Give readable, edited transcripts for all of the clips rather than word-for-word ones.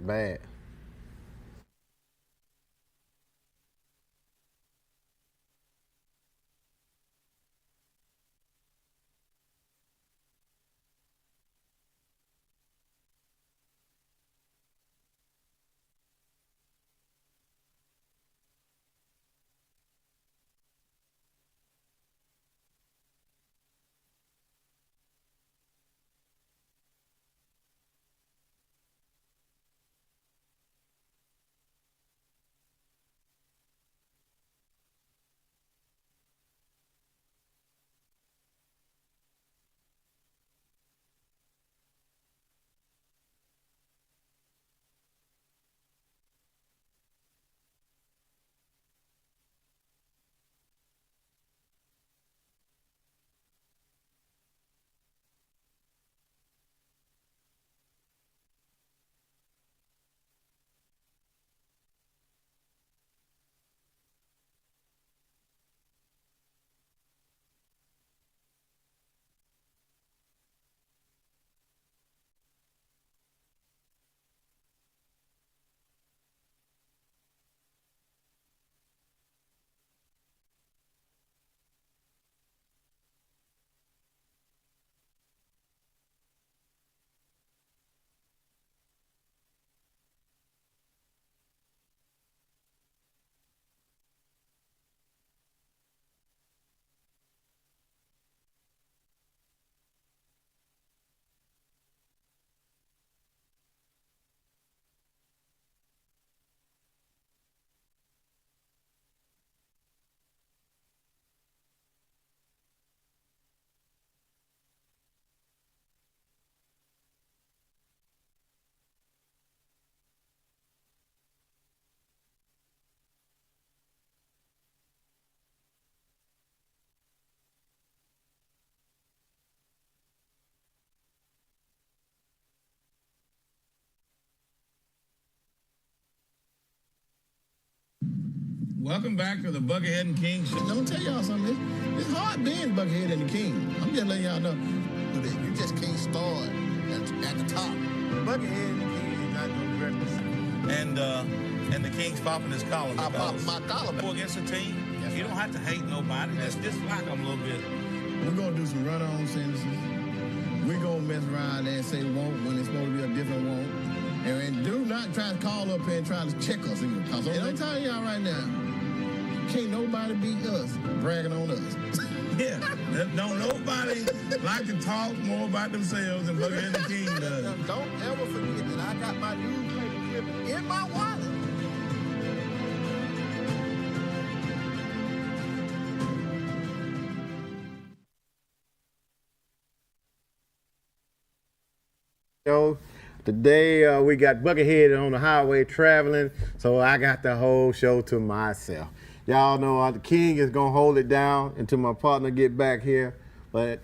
Bad. Welcome back to the Buckethead and King Show. I'm gonna tell y'all something. It's hard being Buckethead and the King. I'm just letting y'all know. You just can't start at the top. Buckethead and the King is not no breakfast. And the King's popping his collar. I popped my collar. Go against a team. You don't have to hate nobody. Just dislike them a little bit. We're gonna do some run-on sentences. We're gonna mess around and say won't when it's supposed to be a different won't. And do not try to call up here and try to check us either. Because I'm telling y'all right now, can't nobody beat us bragging on us. Yeah. Don't nobody like to talk more about themselves than Buckethead and the King does. Don't ever forget that I got my newspaper clipping in my wallet. Show. Today we got Buckethead on the highway traveling, so I got the whole show to myself. Y'all know the King is gonna hold it down until my partner get back here, but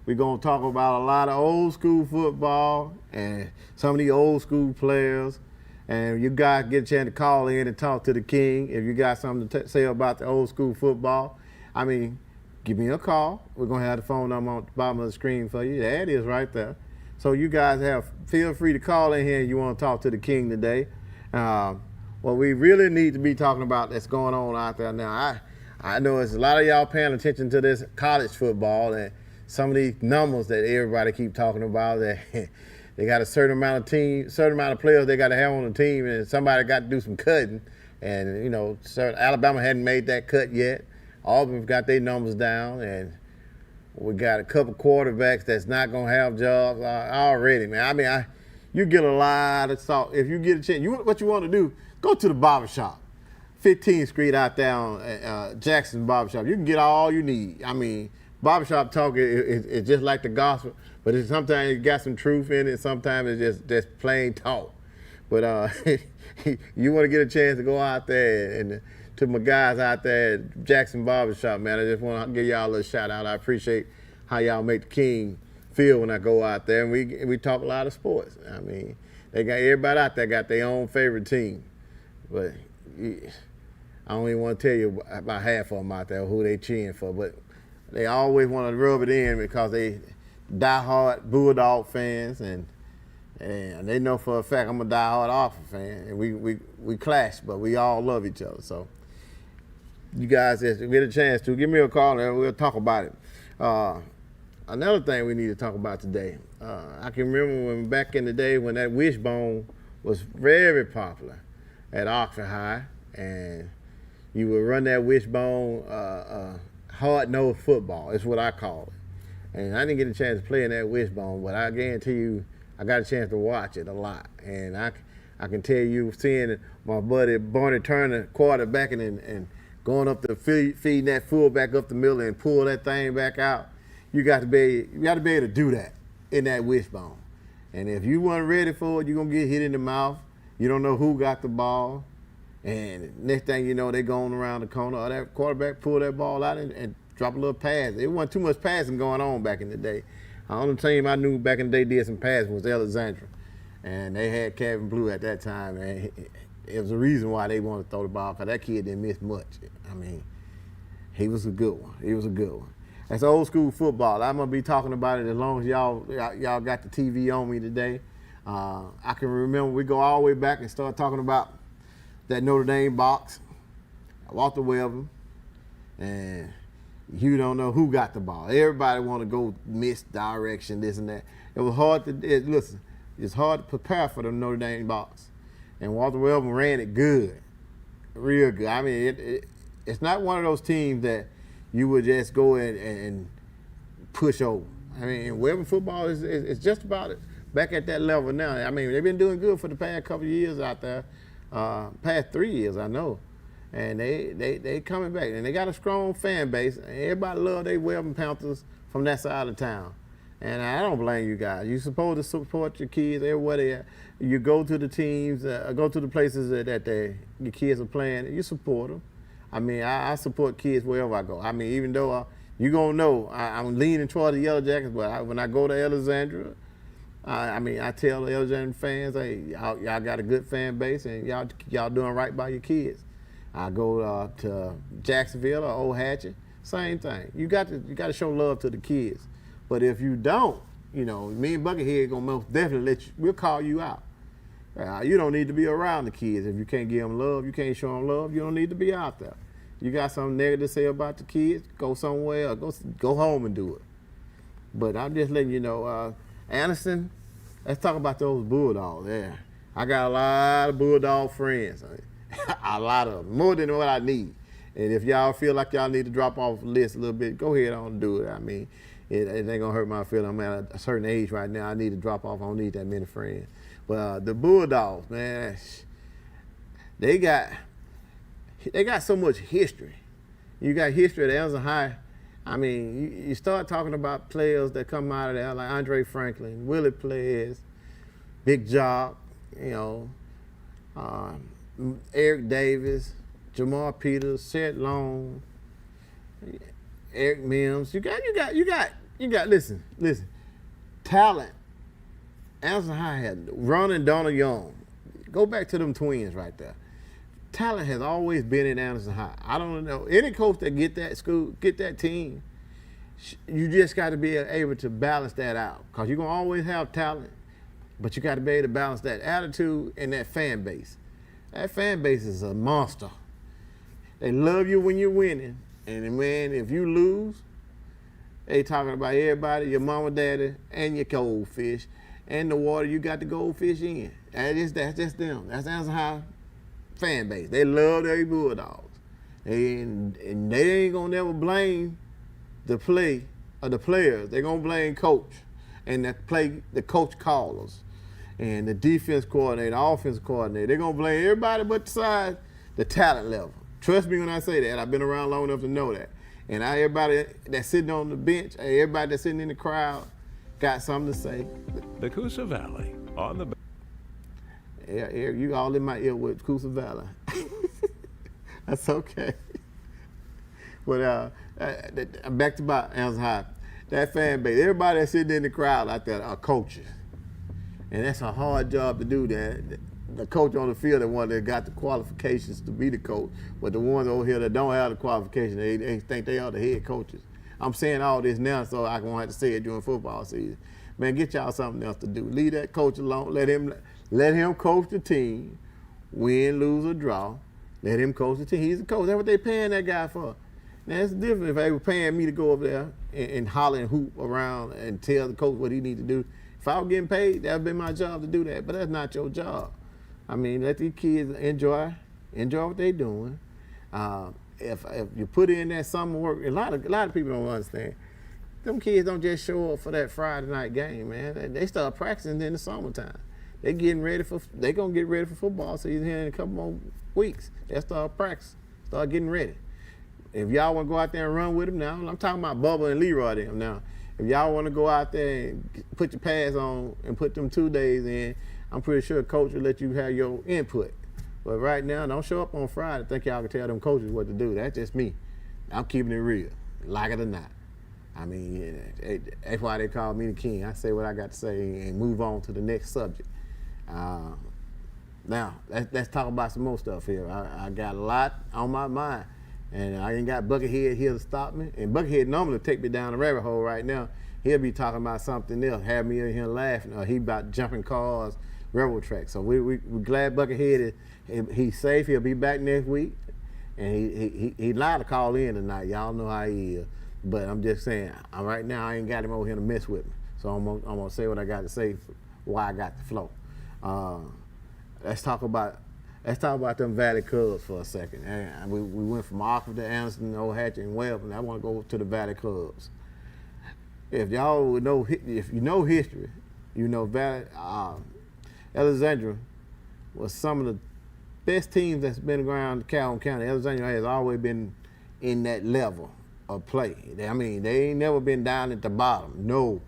we're gonna talk about a lot of old school football and some of the old school players. And you guys get a chance to call in and talk to the King if you got something to say about the old school football. I mean, give me a call. We're gonna have the phone number on the bottom of the screen for you. There it is right there. So you guys feel free to call in here if you want to talk to the King today. What we really need to be talking about that's going on out there now. I know there's a lot of y'all paying attention to this college football and some of these numbers that everybody keep talking about. That they got a certain amount of players they got to have on the team, and somebody got to do some cutting. And you know, Alabama hadn't made that cut yet. Auburn's got their numbers down, and we got a couple quarterbacks that's not gonna have jobs already, man. I mean, you get a lot of talk. If you get a chance, what you want to do, go to the barbershop, 15th Street out there on Jackson Barbershop. You can get all you need. I mean, barbershop talk is just like the gospel, but sometimes it got some truth in it. Sometimes it's just plain talk. But you want to get a chance to go out there and to my guys out there at Jackson Barbershop, man, I just want to give y'all a little shout out. I appreciate how y'all make the King feel when I go out there. And we talk a lot of sports. I mean, they got everybody out there got their own favorite team. But I don't even want to tell you about half of them out there who they cheering for. But they always want to rub it in because they diehard Bulldog fans and And they know for a fact I'm a diehard Oxford fan. And we clash, but we all love each other. So you guys, if you get a chance to, give me a call and we'll talk about it. Another thing we need to talk about today. I can remember when back in the day when that wishbone was very popular at Oxford High, and you would run that wishbone hard-nosed football. It's what I call it. And I didn't get a chance to play in that wishbone, but I guarantee you I got a chance to watch it a lot. And I can tell you, seeing my buddy Barney Turner quarterbacking and going up the feeding that fullback up the middle and pull that thing back out, you got to be able to do that in that wishbone. And if you weren't ready for it, you're going to get hit in the mouth. You don't know who got the ball. And next thing you know, they going around the corner, or that quarterback pull that ball out and drop a little pass. There wasn't too much passing going on back in the day. The only team I knew back in the day did some passing was Alexandra. And they had Kevin Blue at that time. And it was the reason why they wanted to throw the ball, because that kid didn't miss much. I mean, he was a good one. He was a good one. That's old school football. I'm going to be talking about it as long as y'all got the TV on me today. I can remember we go all the way back and start talking about that Notre Dame box, Walter Weber, and you don't know who got the ball. Everybody want to go misdirection, this and that. It was hard to, listen, it's hard to prepare for the Notre Dame box. And Walter Weber ran it good, real good. I mean, it's not one of those teams that you would just go and push over. I mean, Weber football is just about it. Back at that level now. I mean, they've been doing good for the past couple of years out there. Past 3 years, I know. And they coming back. And they got a strong fan base. And everybody love their Weber Panthers from that side of town. And I don't blame you guys. You're supposed to support your kids everywhere they are. You go to the teams, go to the places that your kids are playing, you support them. I mean, I support kids wherever I go. I mean, even though you're going to know I'm leaning toward the Yellow Jackets, but when I go to Alexandria, I tell the Alexandria fans, hey, y'all got a good fan base, and y'all doing right by your kids. I go to Jacksonville or Old Hatchet, same thing. You got to show love to the kids. But if you don't, me and Buckethead gonna most definitely we'll call you out. You don't need to be around the kids if you can't give them love. You can't show them love. You don't need to be out there. You got something negative to say about the kids, go somewhere or go home and do it. But I'm just letting you know, Anderson, let's talk about those Bulldogs there. I got a lot of Bulldog friends. A lot of them, more than what I need. And if y'all feel like y'all need to drop off the list a little bit, go ahead on and do it. I mean, it ain't gonna hurt my feelings. I'm at a certain age right now. I need to drop off. I don't need that many friends. But the Bulldogs, man, they got so much history. You got history at Elsa High. I mean, you start talking about players that come out of there like Andre Franklin, Willie Players, Big Jock, Eric Davis, Jamar Peters, Seth Long, Eric Mims. You got. Listen. Talent. Anderson High had Ron and Donna Young. Go back to them twins right there. Talent has always been in Anderson High. I don't know any coach that get that team. You just got to be able to balance that out, because you're gonna always have talent, but you got to be able to balance that attitude and that fan base. That fan base is a monster. They love you when you're winning, and man, if you lose, they talking about everybody, your mama, daddy, and your goldfish, and the water you got the goldfish in. That's just them. That's High fan base. They love their Bulldogs, and they ain't gonna never blame the play or the players. They're gonna blame coach and the coach callers and the defense coordinator, the offense coordinator. They're gonna blame everybody but the talent level. Trust me when I say that. I've been around long enough to know that. And everybody that's sitting on the bench, everybody that's sitting in the crowd, got something to say. The Coosa Valley on the. Yeah, Eric, you all in my ear with Coosa Valley. That's okay. But back to about Anderson High. That fan base, everybody that's sitting in the crowd out there are coaches. And that's a hard job to do that. The coach on the field, the one that got the qualifications to be the coach, but the ones over here that don't have the qualifications, they think they are the head coaches. I'm saying all this now so I won't have to say it during football season. Man, get y'all something else to do. Leave that coach alone. Let him coach the team, win, lose, or draw. Let him coach the team. He's the coach. That's what they paying that guy for. Now, it's different if they were paying me to go over there and holler and hoop around and tell the coach what he need to do. If I was getting paid, that would be my job to do that. But that's not your job. I mean, let these kids enjoy what they're doing. If you put in that summer work, a lot of people don't understand. Them kids don't just show up for that Friday night game, man. They start practicing in the summertime. They gonna get ready for football season here in a couple more weeks. They start practicing, start getting ready. If y'all want to go out there and run with them now, I'm talking about Bubba and Leroy them now. If y'all want to go out there and put your pads on and put them 2 days in, I'm pretty sure coach will let you have your input. But right now, don't show up on Friday. Think y'all can tell them coaches what to do. That's just me. I'm keeping it real, like it or not. I mean, that's why they call me the king. I say what I got to say and move on to the next subject. Now, let's talk about some more stuff here. I got a lot on my mind, and I ain't got Buckethead here to stop me. And Buckethead normally take me down the rabbit hole right now. He'll be talking about something else, have me in here laughing, or he about jumping cars, railroad tracks. So we're glad Buckethead he's safe. He'll be back next week, and he lied to call in tonight. Y'all know how he is. But I'm just saying, right now I ain't got him over here to mess with me. So I'm gonna say what I got to say, why I got the flow. Let's talk about them Valley Cubs for a second. And we went from Oxford to Anderson, Old Hatchet, and Webb, and I want to go to the Valley Cubs. If y'all would know, if you know history, you know Valley Alexandria was some of the best teams that's been around Calhoun County. Alexandria has always been in that level of play. I mean, they ain't never been down at the bottom. No,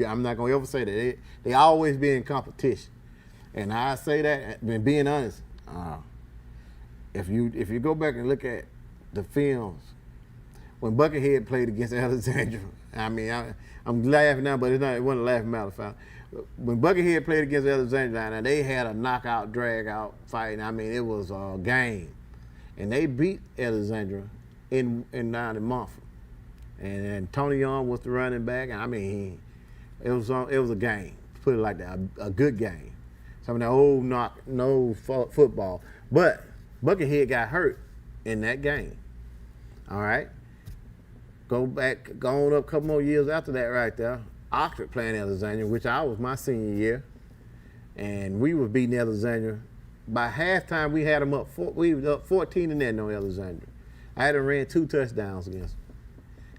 I'm not gonna ever say that. They always been in competition. And I say that, and being honest, if you go back and look at the films, when Buckethead played against Alexandria, I mean, I'm laughing now, but it wasn't a laughing matter. When Buckethead played against Alexandria, now they had a knockout, drag-out fight. I mean, it was a game. And they beat Alexandria in down in Mumford. And Tony Young was the running back. I mean, it was a game, put it like that, a good game. Some of that old football. But Buckethead got hurt in that game. All right? Go on up a couple more years after that right there. Oxford playing Alexandria, which I was my senior year. And we were beating Alexandria. By halftime, we had them up. We was up 14-0 on Alexandria. I had them ran 2 touchdowns against them.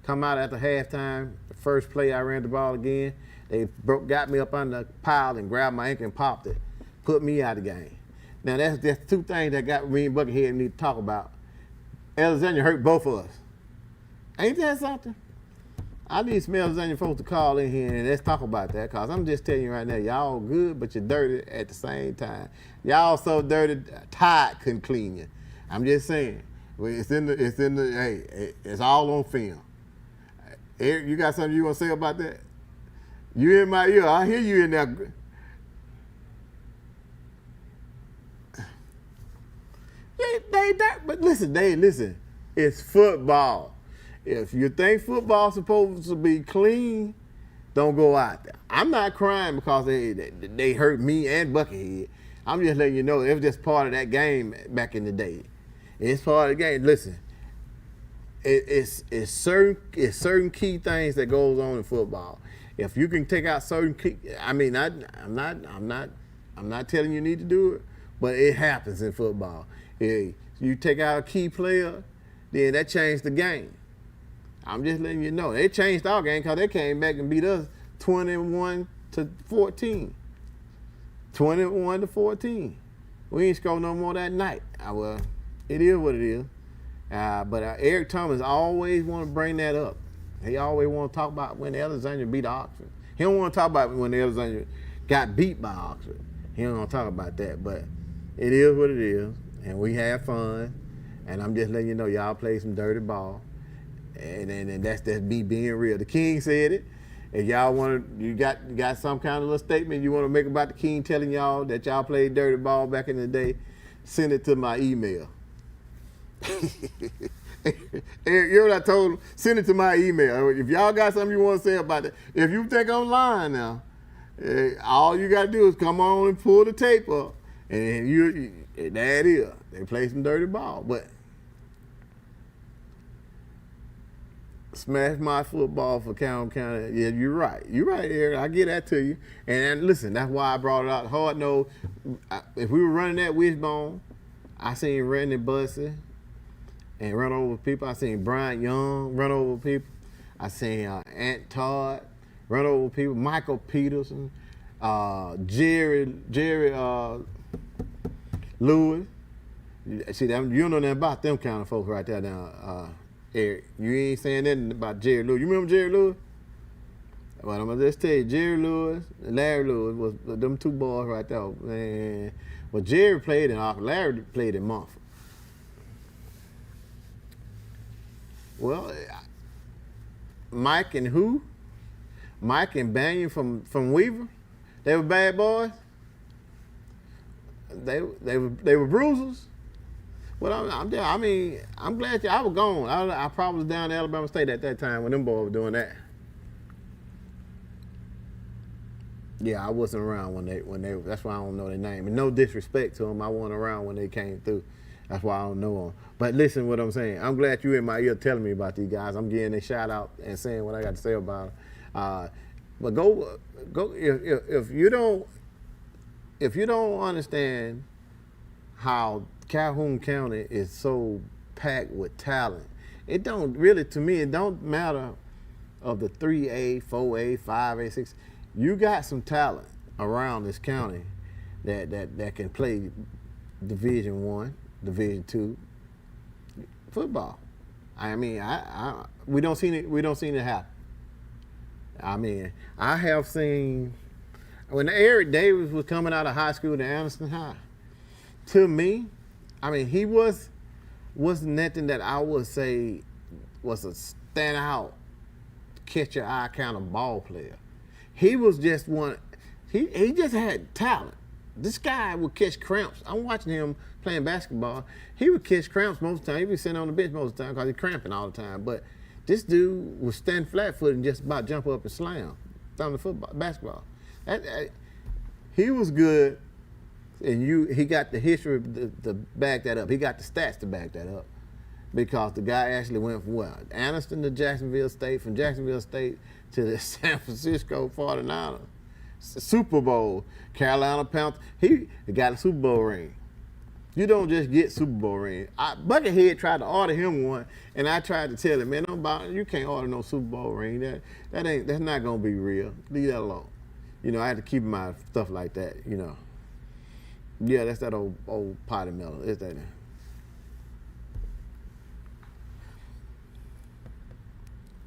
Come out after halftime, the first play I ran the ball again. They got me up on the pile and grabbed my ankle and popped it. Put me out of the game. Now that's just 2 things that got me and Buckethead need to talk about. Alexandria hurt both of us. Ain't that something? I need some Alexandria folks to call in here and let's talk about that, because I'm just telling you right now, y'all good, but you're dirty at the same time. Y'all so dirty, Tide couldn't clean you. I'm just saying. It's all on film. Eric, you got something you want to say about that? You in my ear. I hear you in there. But listen. It's football. If you think football's supposed to be clean, don't go out there. I'm not crying because they hurt me and Buckethead. I'm just letting you know it was just part of that game back in the day. It's part of the game. Listen, it's certain key things that goes on in football. If you can take out certain key, I mean, I'm not telling you need to do it, but it happens in football. If you take out a key player, then that changed the game. I'm just letting you know. They changed our game because they came back and beat us 21-14. 21-14. We ain't scored no more that night. Well, it is what it is. But Eric Thomas always want to bring that up. He always want to talk about when Alexandria beat Oxford. He don't want to talk about when Alexandria got beat by Oxford. He don't want to talk about that. But it is what it is, and we have fun. And I'm just letting you know, y'all play some dirty ball. And that's me being real. The King said it. If y'all want to, you got some kind of little statement you want to make about the King telling y'all that y'all played dirty ball back in the day, send it to my email. Eric, you know what I told him? Send it to my email. If y'all got something you want to say about that, if you think I'm lying now, all you got to do is come on and pull the tape up, and there it is. They play some dirty ball, but smash my football for Calhoun County. Yeah, you're right. You're right, Eric. I get that to you. And listen, that's why I brought it out. Hard no. If we were running that wishbone, I seen Randy Bussey and run over people. I seen Brian Young run over people. I seen Ant Todd run over people. Michael Peterson, Jerry Lewis. See, you don't know nothing about them kind of folks right there now. Eric, you ain't saying nothing about Jerry Lewis. You remember Jerry Lewis? Well, I'm gonna just tell you, Jerry Lewis and Larry Lewis was them two boys right there. Man, well, Jerry played in Auckland. Larry played in Montfort. Well, Mike and who? Mike and Banyan from Weaver. They were bad boys. They were bruisers. Well, I'm glad I was gone. I probably was down to Alabama State at that time when them boys were doing that. Yeah, I wasn't around when they. That's why I don't know their name. And no disrespect to them, I wasn't around when they came through. That's why I don't know them. But listen, what I'm saying. I'm glad you in my ear telling me about these guys. I'm getting a shout out and saying what I got to say about them. But go. If you don't understand how Calhoun County is so packed with talent, it don't really, to me, it don't matter of the 3A, 4A, 5A, 6. You got some talent around this county that can play Division I, Division II football. I mean, we don't see it happen. I mean, I have seen when Eric Davis was coming out of high school at Anderson High. To me, I mean, he wasn't nothing that I would say was a standout, catch your eye kind of ball player. He was just one. He just had talent. This guy would catch cramps. I'm watching him playing basketball. He would catch cramps most of the time. He'd be sitting on the bench most of the time because he's cramping all the time. But this dude would stand flat-footed and just about jump up and slam on the basketball. He was good. And he got the history to back that up. He got the stats to back that up because the guy actually went from Anniston to Jacksonville State, from Jacksonville State to the San Francisco 49ers, Super Bowl, Carolina Panthers. He got a Super Bowl ring. You don't just get Super Bowl ring. Buckethead tried to order him one, and I tried to tell him, man, you can't order no Super Bowl ring. That's not gonna be real. Leave that alone. You know, I had to keep my stuff like that. You know. Yeah, that's that old potty mellow. It's that.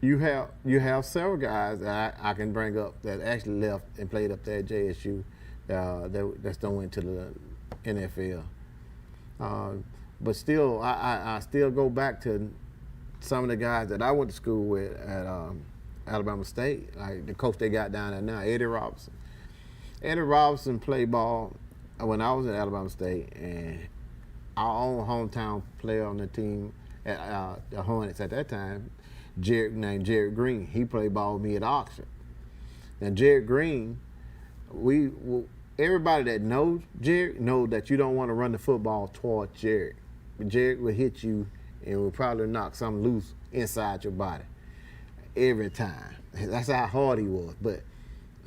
You have several guys that I can bring up that actually left and played up there at JSU that still went to the NFL. But still, I still go back to some of the guys that I went to school with at Alabama State, like the coach they got down there now, Eddie Robinson. Eddie Robinson played ball when I was at Alabama State, and our own hometown player on the team at the Hornets at that time, named Jared Green. He played ball with me at Oxford. Now Jared Green, everybody that knows Jared knows that you don't want to run the football toward Jared. Jared will hit you and will probably knock something loose inside your body every time. That's how hard he was. But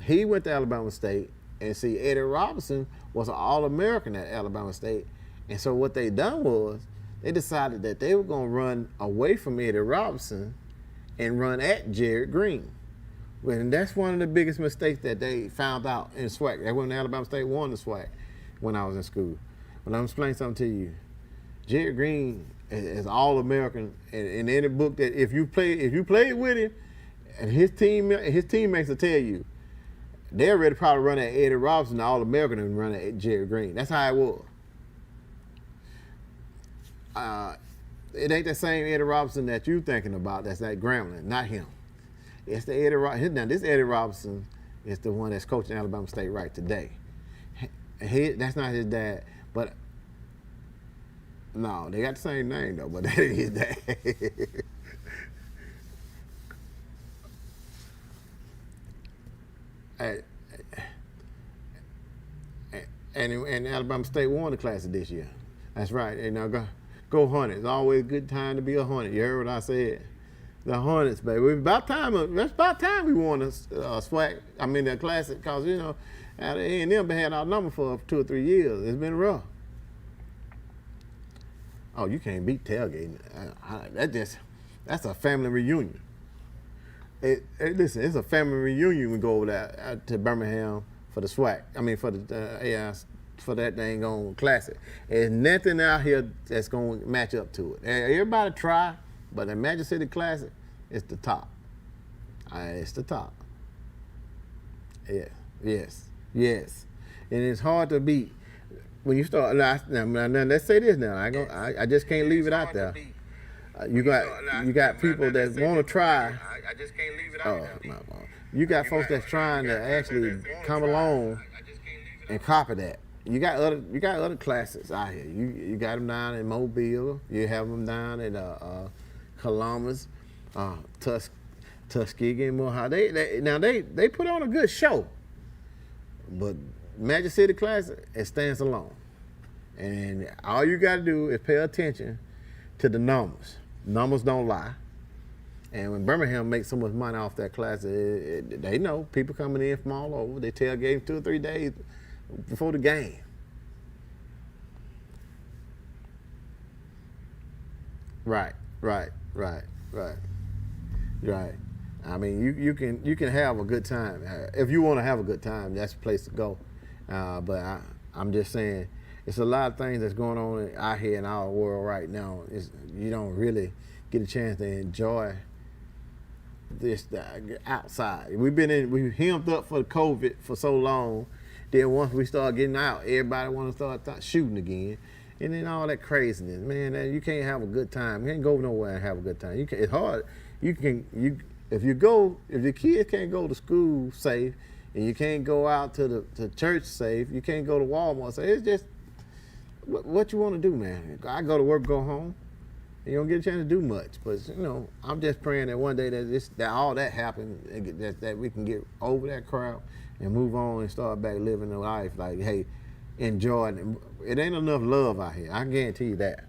he went to Alabama State, and see, Eddie Robinson was an All-American at Alabama State. And so what they done was they decided that they were going to run away from Eddie Robinson and run at Jared Green. And that's one of the biggest mistakes that they found out in SWAC. That's when Alabama State won the SWAC when I was in school. But I'm explaining something to you. Jared Green is All-American, and in any book that if you played with him, and his teammates will tell you, they're ready to probably run at Eddie Robinson, the All-American, and run at Jared Green. That's how it was. It ain't the same Eddie Robinson that you thinking about. That's that Grambling, not him. It's the Eddie Robinson. Now, this Eddie Robinson is the one that's coaching Alabama State right today. That's not his dad, but No, they got the same name though, but that is that. And Alabama State won the Classic this year. That's right. And now go Hornets. It's always a good time to be a Hornet. You heard what I said? The Hornets, baby. It's about time. That's about time we won a SWAC. I mean, the Classic, because you know, A&M been had our number for 2 or 3 years. It's been rough. Oh, you can't beat tailgating. That's a family reunion. Listen, it's a family reunion. We go over there to Birmingham for the SWAC. I mean, for the for that dang on Classic. There's nothing out here that's going to match up to it. Everybody try, but the Magic City Classic is the top. It's the top. Yeah, yes. And it's hard to beat. When you start, now let's say this now. I just can't leave it out there. You got people that want to try. I just can't leave it out there. You got folks that's trying to actually come along and copy that. You got other classics out here. You got them down in Mobile. You have them down in Columbus, Tuskegee, and Mohawk. Now they put on a good show, but Magic City Classic, it stands alone. And all you got to do is pay attention to the numbers. Numbers don't lie. And when Birmingham makes so much money off that Classic, they know people coming in from all over. They tailgate 2 or 3 days before the game. Right. I mean, you can have a good time. If you want to have a good time, that's the place to go. But I'm just saying, it's a lot of things that's going on out here in our world right now. You don't really get a chance to enjoy this outside. We hemmed up for the COVID for so long. Then once we start getting out, everybody want to start shooting again, and then all that craziness. Man, you can't have a good time. You can't go nowhere and have a good time. It's hard. If the kids can't go to school safe, and you can't go out to church safe, you can't go to Walmart safe. It's just what you want to do, man. I go to work, go home. You don't get a chance to do much, but I'm just praying that one day that all that happens, that we can get over that crowd and move on and start back living a life like, hey, enjoy it. It ain't enough love out here. I guarantee you that.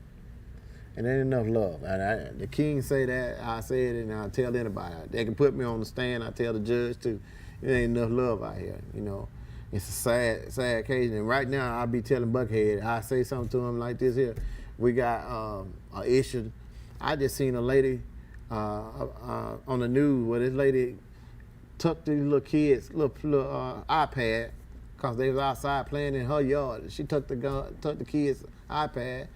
It ain't enough love. The King say that, I say it, and I tell anybody. They can put me on the stand. I tell the judge too. It ain't enough love out here. It's a sad occasion. And right now, I'll be telling Buckhead. I say something to him like this here. We got an issue. I just seen a lady on the news where this lady took these little kids' little iPad because they was outside playing in her yard. She took the kids' iPad,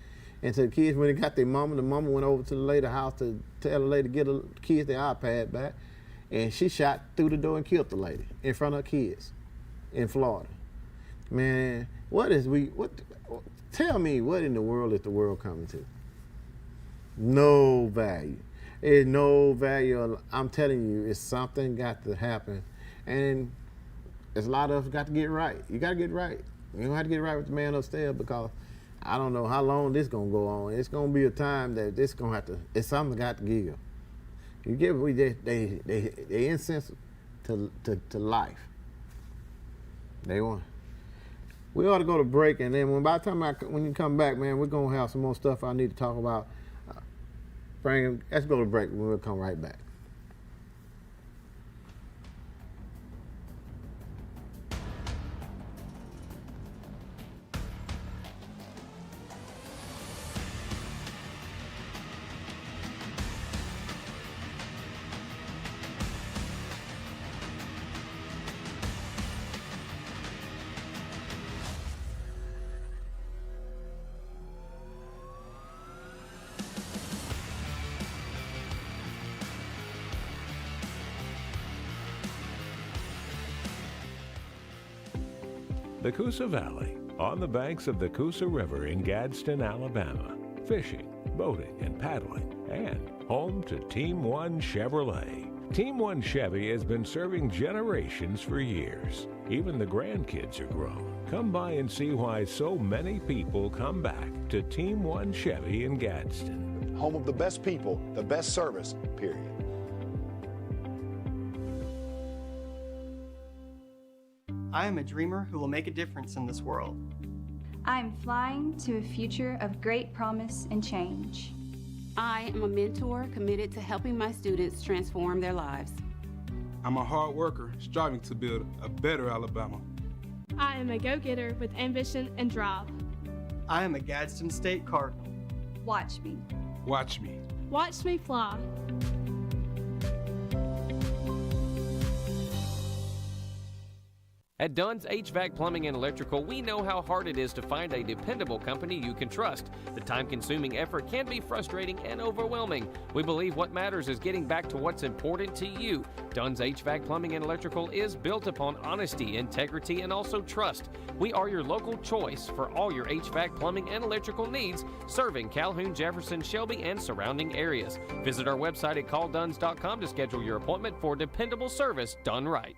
and so the kids, when they got their mama, the mama went over to the lady's house to tell the lady to get the kids their iPad back, and she shot through the door and killed the lady in front of her kids in Florida. Man, tell me, what in the world is the world coming to? No value. There's no value. I'm telling you, it's something got to happen. And there's a lot of us got to get right. You got to get right. You don't have to get right with the man upstairs, because I don't know how long this going to go on. It's going to be a time that it's something got to give. You get they insensitive to life. They want. We ought to go to break, and then by the time when you come back, man, we're gonna have some more stuff I need to talk about. Let's go to break, and we'll come right back. The Coosa Valley, on the banks of the Coosa River in Gadsden, Alabama. Fishing, boating, and paddling, and home to Team One Chevrolet. Team One Chevy has been serving generations for years. Even the grandkids are grown. Come by and see why so many people come back to Team One Chevy in Gadsden. Home of the best people, the best service, period. I am a dreamer who will make a difference in this world. I'm flying to a future of great promise and change. I am a mentor committed to helping my students transform their lives. I'm a hard worker striving to build a better Alabama. I am a go-getter with ambition and drive. I am a Gadsden State Cardinal. Watch me. Watch me. Watch me fly. At Dunn's HVAC Plumbing and Electrical, we know how hard it is to find a dependable company you can trust. The time-consuming effort can be frustrating and overwhelming. We believe what matters is getting back to what's important to you. Dunn's HVAC Plumbing and Electrical is built upon honesty, integrity, and also trust. We are your local choice for all your HVAC plumbing and electrical needs, serving Calhoun, Jefferson, Shelby, and surrounding areas. Visit our website at callduns.com to schedule your appointment for dependable service done right.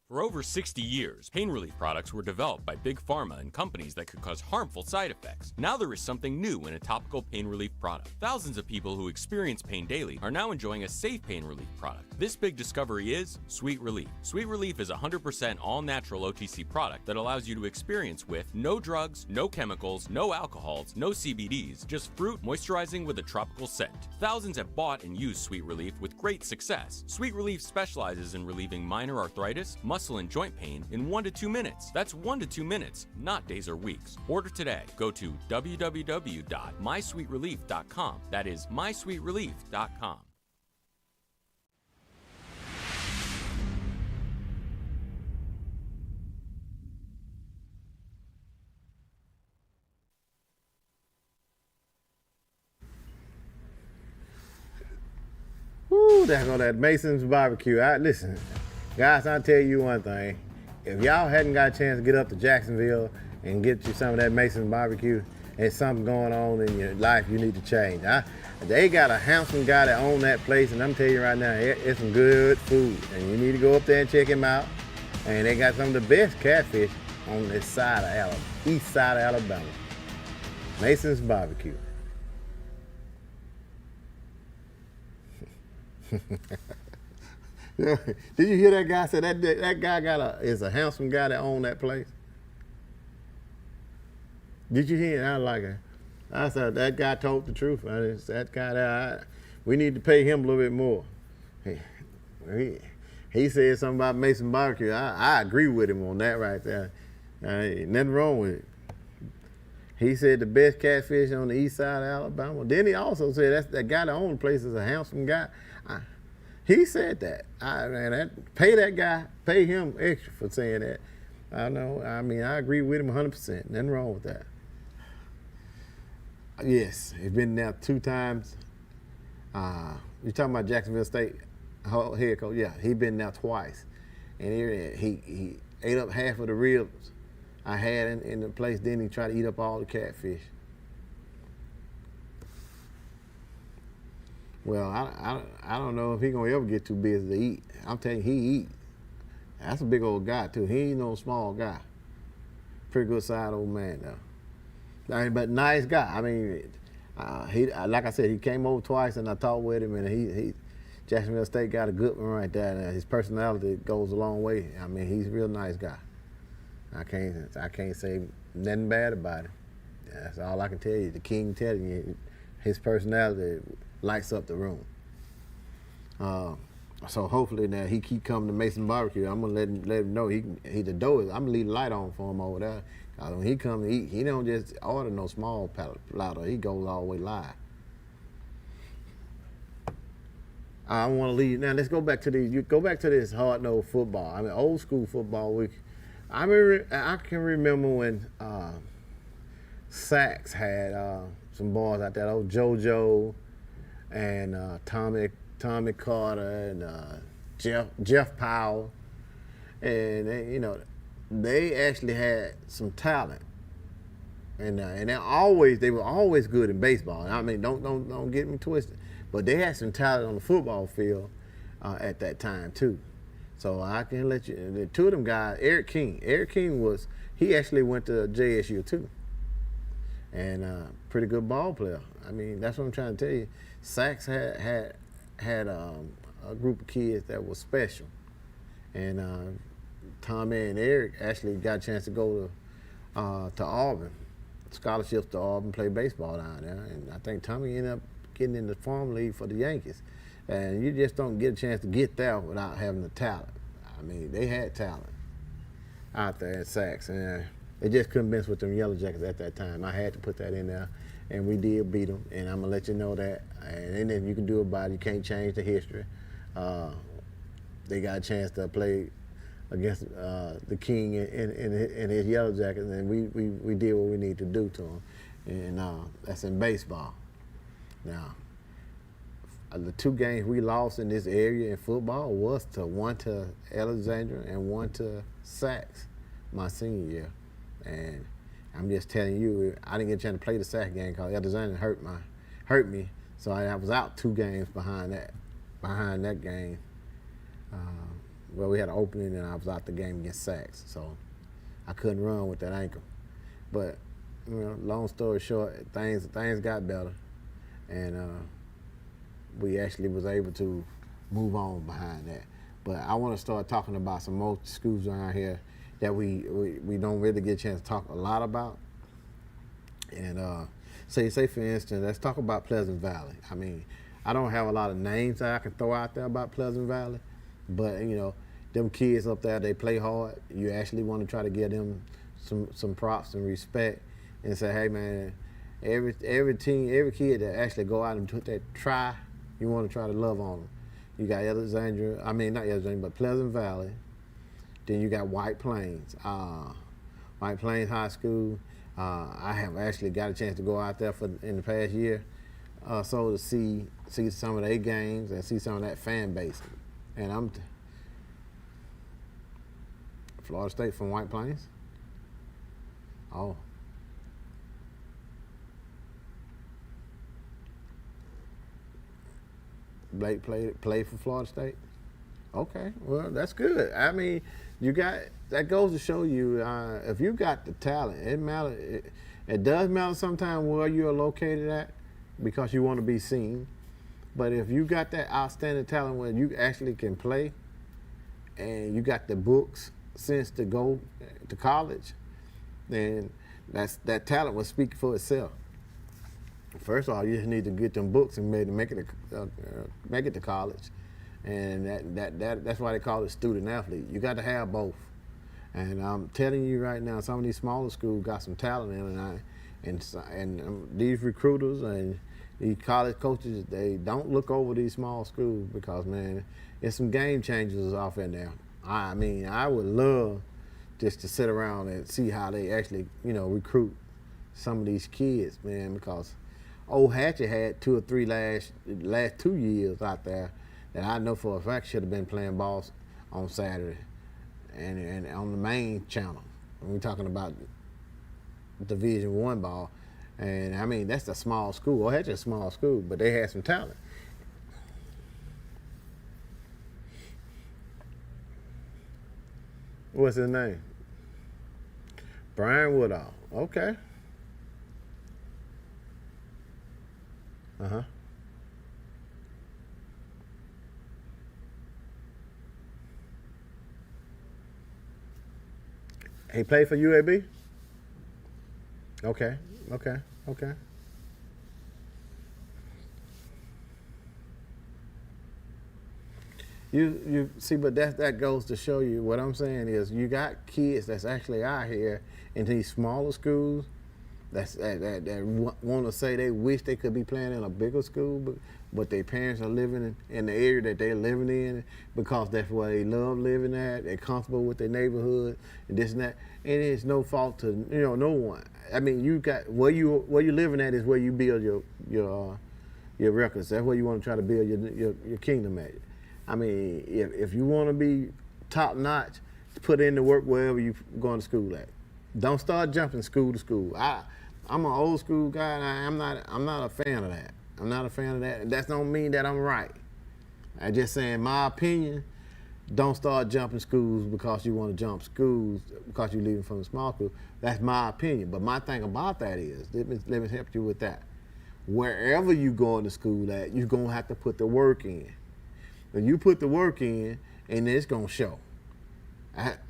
For over 60 years, pain relief products were developed by Big Pharma and companies that could cause harmful side effects. Now there is something new in a topical pain relief product. Thousands of people who experience pain daily are now enjoying a safe pain relief product. This big discovery is Sweet Relief. Sweet Relief is a 100% all-natural OTC product that allows you to experience with no drugs, no chemicals, no alcohols, no CBDs, just fruit moisturizing with a tropical scent. Thousands have bought and used Sweet Relief with great success. Sweet Relief specializes in relieving minor arthritis, muscle and joint pain in 1 to 2 minutes. That's 1 to 2 minutes, not days or weeks. Order today. Go to www.mysweetrelief.com. That is mysweetrelief.com. Woo, there go that Mason's barbecue. Listen, guys, I'll tell you one thing. If y'all hadn't got a chance to get up to Jacksonville and get you some of that Mason's barbecue, there's something going on in your life you need to change. They got a handsome guy that owns that place, and I'm telling you right now, it's some good food. And you need to go up there and check him out. And they got some of the best catfish on this side of Alabama, east side of Alabama. Mason's barbecue. Did you hear that guy say that guy is a handsome guy that owns that place? Did you hear it? I said that guy told the truth. That guy we need to pay him a little bit more. He said something about Mason barbecue. I agree with him on that right there. Ain't nothing wrong with it. He said the best catfish on the east side of Alabama. Then he also said that guy that owns the place is a handsome guy. He said that. Pay that guy, pay him extra for saying that. I agree with him 100%. Nothing wrong with that. Yes, he's been there 2 times. You talking about Jacksonville State head coach? Yeah, he been there twice. And he ate up half of the ribs I had in the place. Then he tried to eat up all the catfish. Well, I don't know if he gonna ever get too busy to eat. I'm telling you, he eat. That's a big old guy too. He ain't no small guy. Pretty good side old man though. But nice guy. He like I said, he came over twice and I talked with him, and he Jacksonville State got a good one right there. And his personality goes a long way. He's a real nice guy. I can't say nothing bad about him. That's all I can tell you. The king telling you, his personality lights up the room. So hopefully now he keep coming to Mason Barbecue. I'm gonna let him know he the door is. I'm gonna leave the light on for him over there. When he come to eat, he don't just order no small platter. He goes all the way live. I want to leave now. Let's go back to these. You go back to this hard-nosed football. I mean, old school football. I can remember when Sachs had some boys out there. Old JoJo and Tommy Carter and Jeff Powell, and they actually had some talent. And they were always good in baseball. I mean, don't get me twisted, but they had some talent on the football field at that time too. So I can let you. The two of them guys, Eric King he actually went to JSU too, and pretty good ball player. I mean, that's what I'm trying to tell you. Sachs had a group of kids that was special, and Tommy and Eric actually got a chance to go to Auburn. Scholarships to Auburn, play baseball down there, and I think Tommy ended up getting in the farm league for the Yankees. And you just don't get a chance to get there without having the talent. I mean, they had talent out there at Sachs, and they just couldn't mess with them Yellow Jackets at that time. I had to put that in there, and we did beat them, and I'm gonna let you know that. And then you can do about it. You can't change the history. They got a chance to play against the King in his Yellow Jackets, and we did what we need to do to him, and that's in baseball. Now, the two games we lost in this area in football was one to Alexandria and one to Sachs my senior year, and I'm just telling you, I didn't get a chance to play the Sachs game because Alexandria hurt me, so I was out 2 games behind that game. Well, we had an opening, and I was out the game against Sachs, so I couldn't run with that ankle. But long story short, things got better, and we actually was able to move on behind that. But I want to start talking about some more schools around here that we don't really get a chance to talk a lot about. And say for instance, let's talk about Pleasant Valley. I mean, I don't have a lot of names that I can throw out there about Pleasant Valley. But them kids up there, they play hard. You actually want to try to give them some props and respect, and say, hey man, every kid that actually go out and put that try, you want to try to love on them. You got not Alexandria, but Pleasant Valley. Then you got White Plains, White Plains High School. I have actually got a chance to go out there in the past year, so to see some of their games and see some of that fan base. And Florida State from White Plains? Oh. Blake played for Florida State? Okay, well, that's good. I mean, that goes to show you, if you got the talent, it does matter sometimes where you are located at because you want to be seen. But if you got that outstanding talent where you actually can play and you got the books sense to go to college, then that talent will speak for itself. First of all, you just need to get them books and make it to college. And that's why they call it student athlete. You got to have both. And I'm telling you right now, some of these smaller schools got some talent in it, and these recruiters and these college coaches, they don't look over these small schools because, man, there's some game changers off in there. I mean, I would love just to sit around and see how they actually, recruit some of these kids, man, because Old Hatchet had 2 or 3 last 2 years out there that I know for a fact should have been playing ball on Saturday and on the main channel. When we're talking about Division I ball. And I mean, that's a small school. Old Hatchet's a small school, but they had some talent. What's his name? Brian Woodall. Okay. Uh-huh. He played for UAB? Okay. You see, but that goes to show you what I'm saying is you got kids that's actually out here in these smaller schools that want to say they wish they could be playing in a bigger school, but their parents are living in the area that they're living in because that's where they love living at. They're comfortable with their neighborhood and this and that. And it's no fault to no one. I mean, you got where you living at is where you build your records. That's where you want to try to build your kingdom at. I mean, if you want to be top notch, put in the work wherever you going to school at. Don't start jumping school to school. I'm an old school guy, and I'm not a fan of that. I'm not a fan of that. That don't mean that I'm right. I just saying my opinion. Don't start jumping schools because you want to jump schools because you're leaving from a small school. That's my opinion. But my thing about that is, let me help you with that. Wherever you going to school at, you're gonna have to put the work in. When you put the work in, and it's gonna show.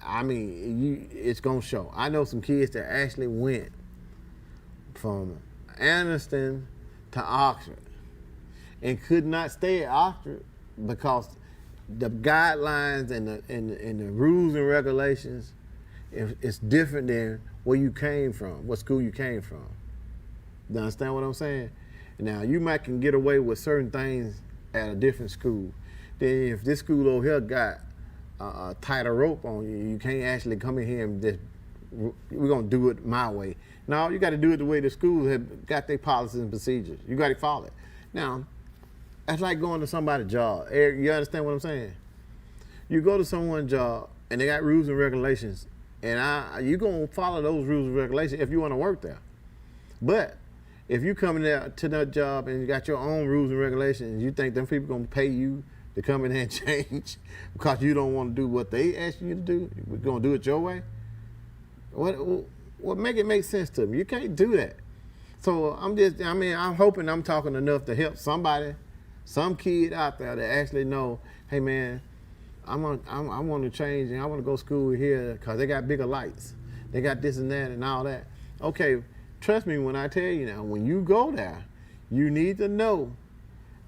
I mean, it's gonna show. I know some kids that actually went from Anniston to Oxford and could not stay at Oxford because the guidelines and the rules and regulations is different than where you came from, what school you came from. You understand what I'm saying? Now, you might can get away with certain things at a different school. Then if this school over here got a tighter rope on you, you can't actually come in here and just, we're gonna do it my way. No, you gotta do it the way the schools have got their policies and procedures. You gotta follow it. Now, that's like going to somebody's job. Eric, you understand what I'm saying? You go to someone's job and they got rules and regulations, and you're gonna follow those rules and regulations if you wanna work there. But if you come in there to that job and you got your own rules and regulations, you think them people gonna pay you to come in there and change because you don't want to do what they ask you to do? We're gonna do it your way? What make it make sense to me? You can't do that. So I'm hoping I'm talking enough to help somebody, some kid out there that actually know, hey man, I want to change and I want to go to school here because they got bigger lights. They got this and that and all that. Okay, trust me when I tell you now, when you go there, you need to know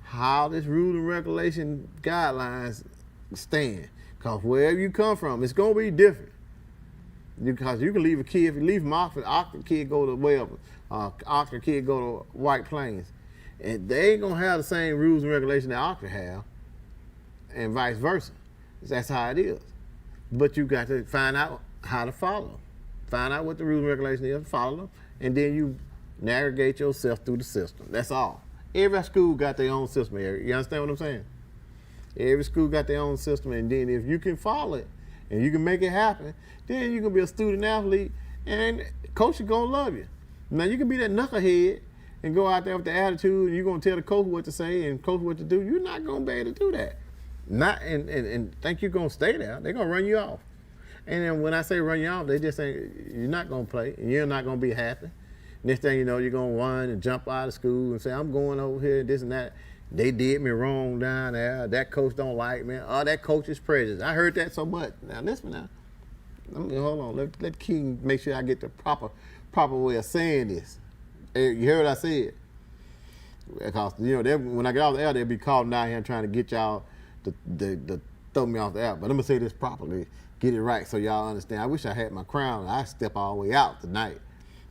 how this rule and regulation guidelines stand. Because wherever you come from, it's going to be different. Because you can leave a kid, if you leave from Oxford kid go to wherever, Oxford kid go to White Plains. And they ain't going to have the same rules and regulations that Oxford have, and vice versa. That's how it is. But you got to find out how to follow them. Find out what the rules and regulations is, follow them, and then you navigate yourself through the system. That's all. Every school got their own system, Eric. You understand what I'm saying? Every school got their own system, and then if you can follow it and you can make it happen, then you can be a student athlete, and coach is gonna love you. Now you can be that knucklehead and go out there with the attitude, and you're gonna tell the coach what to say and coach what to do. You're not gonna be able to do that. And think you're gonna stay there. They're gonna run you off. And then when I say run you off, they just say you're not gonna play and you're not gonna be happy. Next thing you know, you're gonna run and jump out of school and say, I'm going over here, this and that. They did me wrong down there. That coach don't like me. Oh, that coach is prejudiced. I heard that so much. Now listen now. Hold on. Let King make sure I get the proper way of saying this. You heard what I said? Because when I get off the air, they'll be calling down here and trying to get y'all to throw me off the air. But I'm gonna say this properly, get it right so y'all understand. I wish I had my crown. I step all the way out tonight.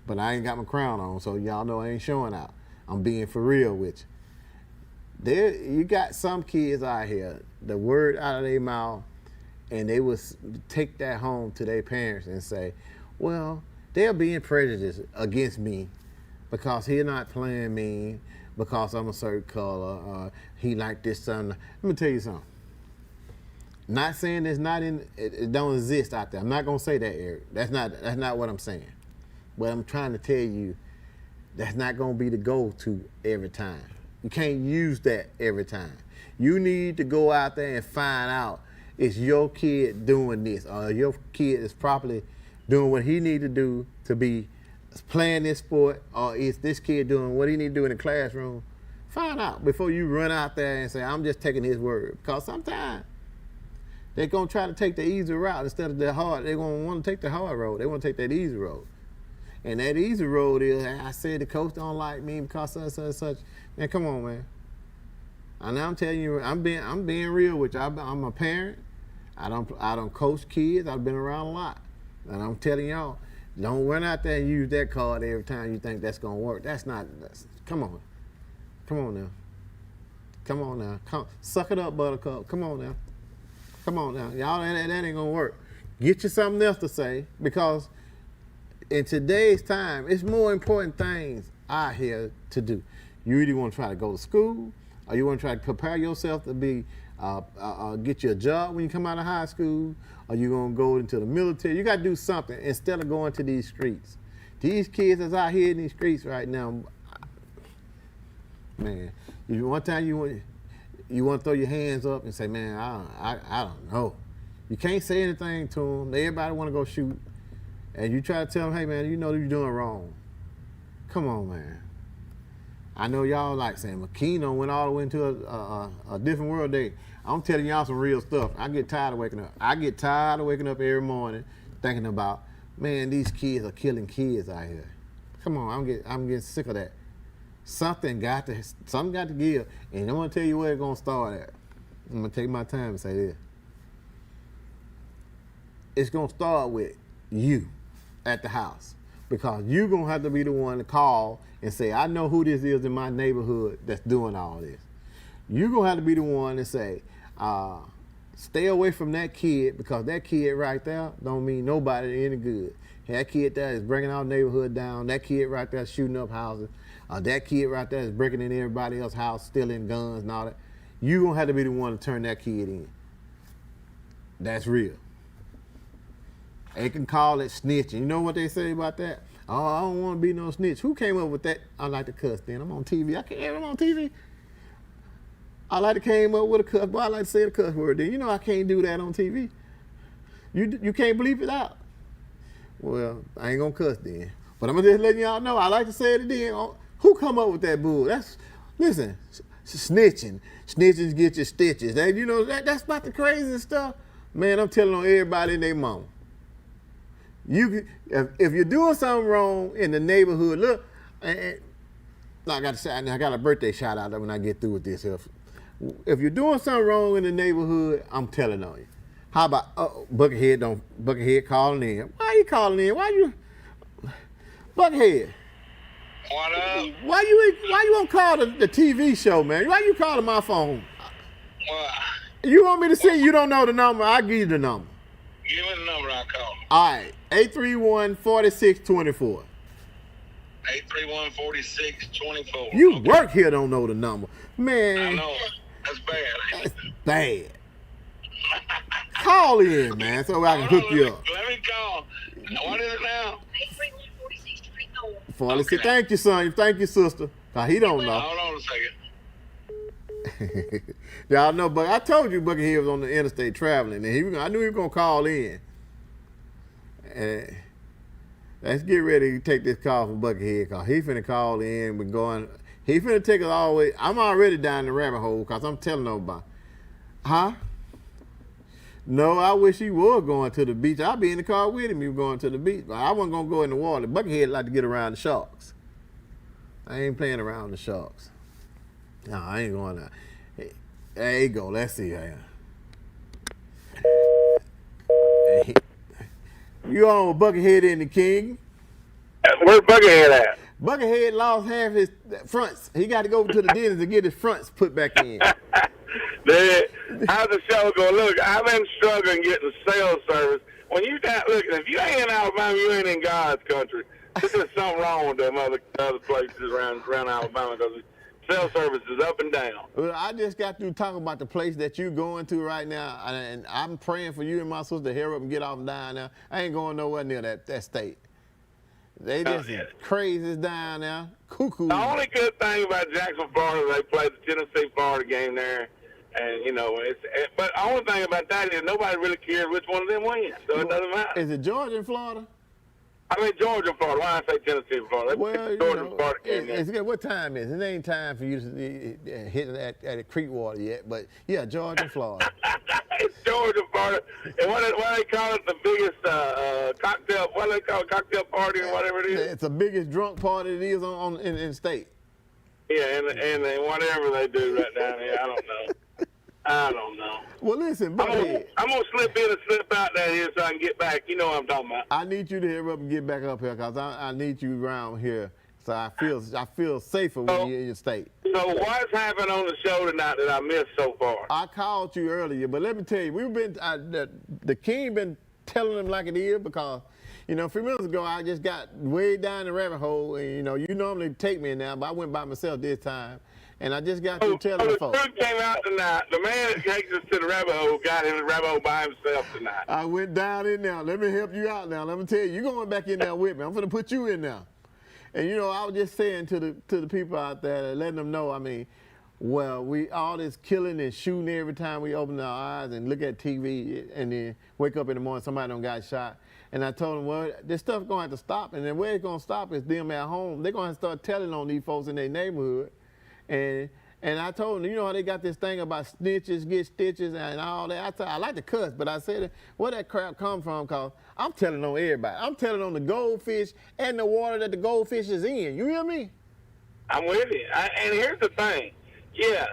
But I ain't got my crown on, so y'all know I ain't showing out. I'm being for real with you. You got some kids out here, the word out of their mouth, and they would take that home to their parents and say, well, they're being prejudiced against me because he's not playing me, because I'm a certain color, he like this something. Let me tell you something. Not saying it don't exist out there. I'm not gonna say that, Eric. That's not what I'm saying. But I'm trying to tell you, that's not gonna be the go-to every time. You can't use that every time. You need to go out there and find out, is your kid doing this, or your kid is properly doing what he need to do to be playing this sport, or is this kid doing what he need to do in the classroom? Find out before you run out there and say, I'm just taking his word. Because sometimes they're gonna try to take the easy route instead of the hard. They're gonna want to take the hard road. They want to take that easy road. And that easy road is, I said the coach don't like me because such and such. Man, come on, man. And I'm telling you, I'm being real with you. I'm a parent. I don't coach kids. I've been around a lot. And I'm telling y'all, Don't run out there and use that card every time you think that's gonna work. Come on. Come on now. Come on now. Suck it up, Buttercup. Come on now. Come on now. Y'all, that ain't gonna work. Get you something else to say, because in today's time, it's more important things out here to do. You either want to try to go to school, or you want to try to prepare yourself to be get you a job when you come out of high school, or you're going to go into the military. You got to do something instead of going to these streets. These kids that's out here in these streets right now, man, one time you want to throw your hands up and say, man, I don't know. You can't say anything to them. Everybody want to go shoot. And you try to tell them, hey, man, you know you're doing wrong. Come on, man. I know y'all like saying McKean went all the way into a different world day. I'm telling y'all some real stuff. I get tired of waking up. I get tired of waking up every morning thinking about, man, these kids are killing kids out here. Come on, I'm getting sick of that. Something got to give. And I'm gonna tell you where it's gonna start at. I'm gonna take my time and say this. It's gonna start with you at the house, because you're gonna have to be the one to call and say, I know who this is in my neighborhood that's doing all this. You're gonna have to be the one to say, stay away from that kid, because that kid right there don't mean nobody any good. That kid there is bringing our neighborhood down. That kid right there is shooting up houses. That kid right there is breaking in everybody else's house, stealing guns and all that. You're gonna have to be the one to turn that kid in. That's real. They can call it snitching. You know what they say about that? Oh, I don't want to be no snitch. Who came up with that? I like to cuss then. I'm on TV. I'm on TV. I like to came up with a cuss, but I like to say the cuss word then. You know I can't do that on TV. You can't bleep it out. Well, I ain't gonna cuss then. But I'm just letting y'all know, I like to say it then. Who come up with that bull? Listen, snitching. Snitches get your stitches. That's about the craziest stuff. Man, I'm telling on everybody and their mama. If you're doing something wrong in the neighborhood, look, I got a birthday shout out when I get through with this. If you're doing something wrong in the neighborhood, I'm telling on you. How about Buckethead calling in? Why are you calling in? Buckethead? What up? Why you won't call the TV show, man? Why you calling my phone? What? You want me to say you don't know the number? I'll give you the number. Give me the number, I'll call. All right, 831-4624. 831-4624. You work here, don't know the number. Man. I know. That's bad. That's bad. Call in, man, so I can hook you up. Let me call. What is it now? 46. Okay. Thank you, son. Thank you, sister. He don't know. Hold on a second. Y'all know, but I told you Buckethead was on the interstate traveling, and I knew he was gonna call in. And let's get ready to take this call from Buckethead, cause he finna call in. He finna take us all the way. I'm already down the rabbit hole, cause I'm telling nobody. Huh? No, I wish he was going to the beach. I'd be in the car with him. He was going to the beach. But I wasn't gonna go in the water. Buckethead like to get around the sharks. I ain't playing around the sharks. No, I ain't going there. Hey, there you go. Let's see. You on with Buckethead and the King? Where's Buckethead at? Buckethead lost half his fronts. He got to go to the dentist to get his fronts put back in. How's the show going? Look, I've been struggling getting cell service. When you look, if you ain't in Alabama, you ain't in God's country. There's something wrong with them other places around Alabama, because cell service is up and down. Well, I just got through talking about the place that you're going to right now, and I'm praying for you and my sister to hurry up and get off and down there. I ain't going nowhere near that state. They just crazy down there. Cuckoo. The only good thing about Jackson, Florida, is they played the Tennessee-Florida game there. And, but the only thing about that is nobody really cares which one of them wins, so it doesn't matter. Is it Georgia and Florida? I mean, Georgia and Florida. Why I say Tennessee and Florida? Well, Georgia and Florida game. What time is it? It ain't time for you to hit at a Creekwater yet, but yeah, Georgia and Florida. It's Georgia, Florida. And what they call it, the biggest cocktail, what do they call it, cocktail party or whatever it is? It's the biggest drunk party it is in the state. Yeah, and whatever they do right down there, I don't know. I don't know. Well, listen, Buckethead. I'm gonna slip in and slip out that here so I can get back. You know what I'm talking about. I need you to hurry up and get back up here because I need you around here so I feel safer when you're in your state. So what's happened on the show tonight that I missed so far? I called you earlier, but let me tell you, the King been telling them like it is because, a few minutes ago I just got way down the rabbit hole, and you normally take me in there, but I went by myself this time, and I just got through telling the folks. The truth came out tonight. The man that takes us to the rabbit hole got in the rabbit hole by himself tonight. I went down in there. Let me help you out now. Let me tell you, you're going back in there with me. I'm going to put you in there. And I was just saying to the people out there, letting them know, we all this killing and shooting every time we open our eyes and look at TV and then wake up in the morning, somebody done got shot. And I told them, well, this stuff going to have to stop. And the way it's going to stop is them at home. They're going to have to start telling on these folks in their neighborhood. And I told them, how they got this thing about snitches get stitches and all that. I like to cuss, but I said, where that crap come from? Because I'm telling on everybody. I'm telling on the goldfish and the water that the goldfish is in. You hear me? I'm with you. And here's the thing. Yes,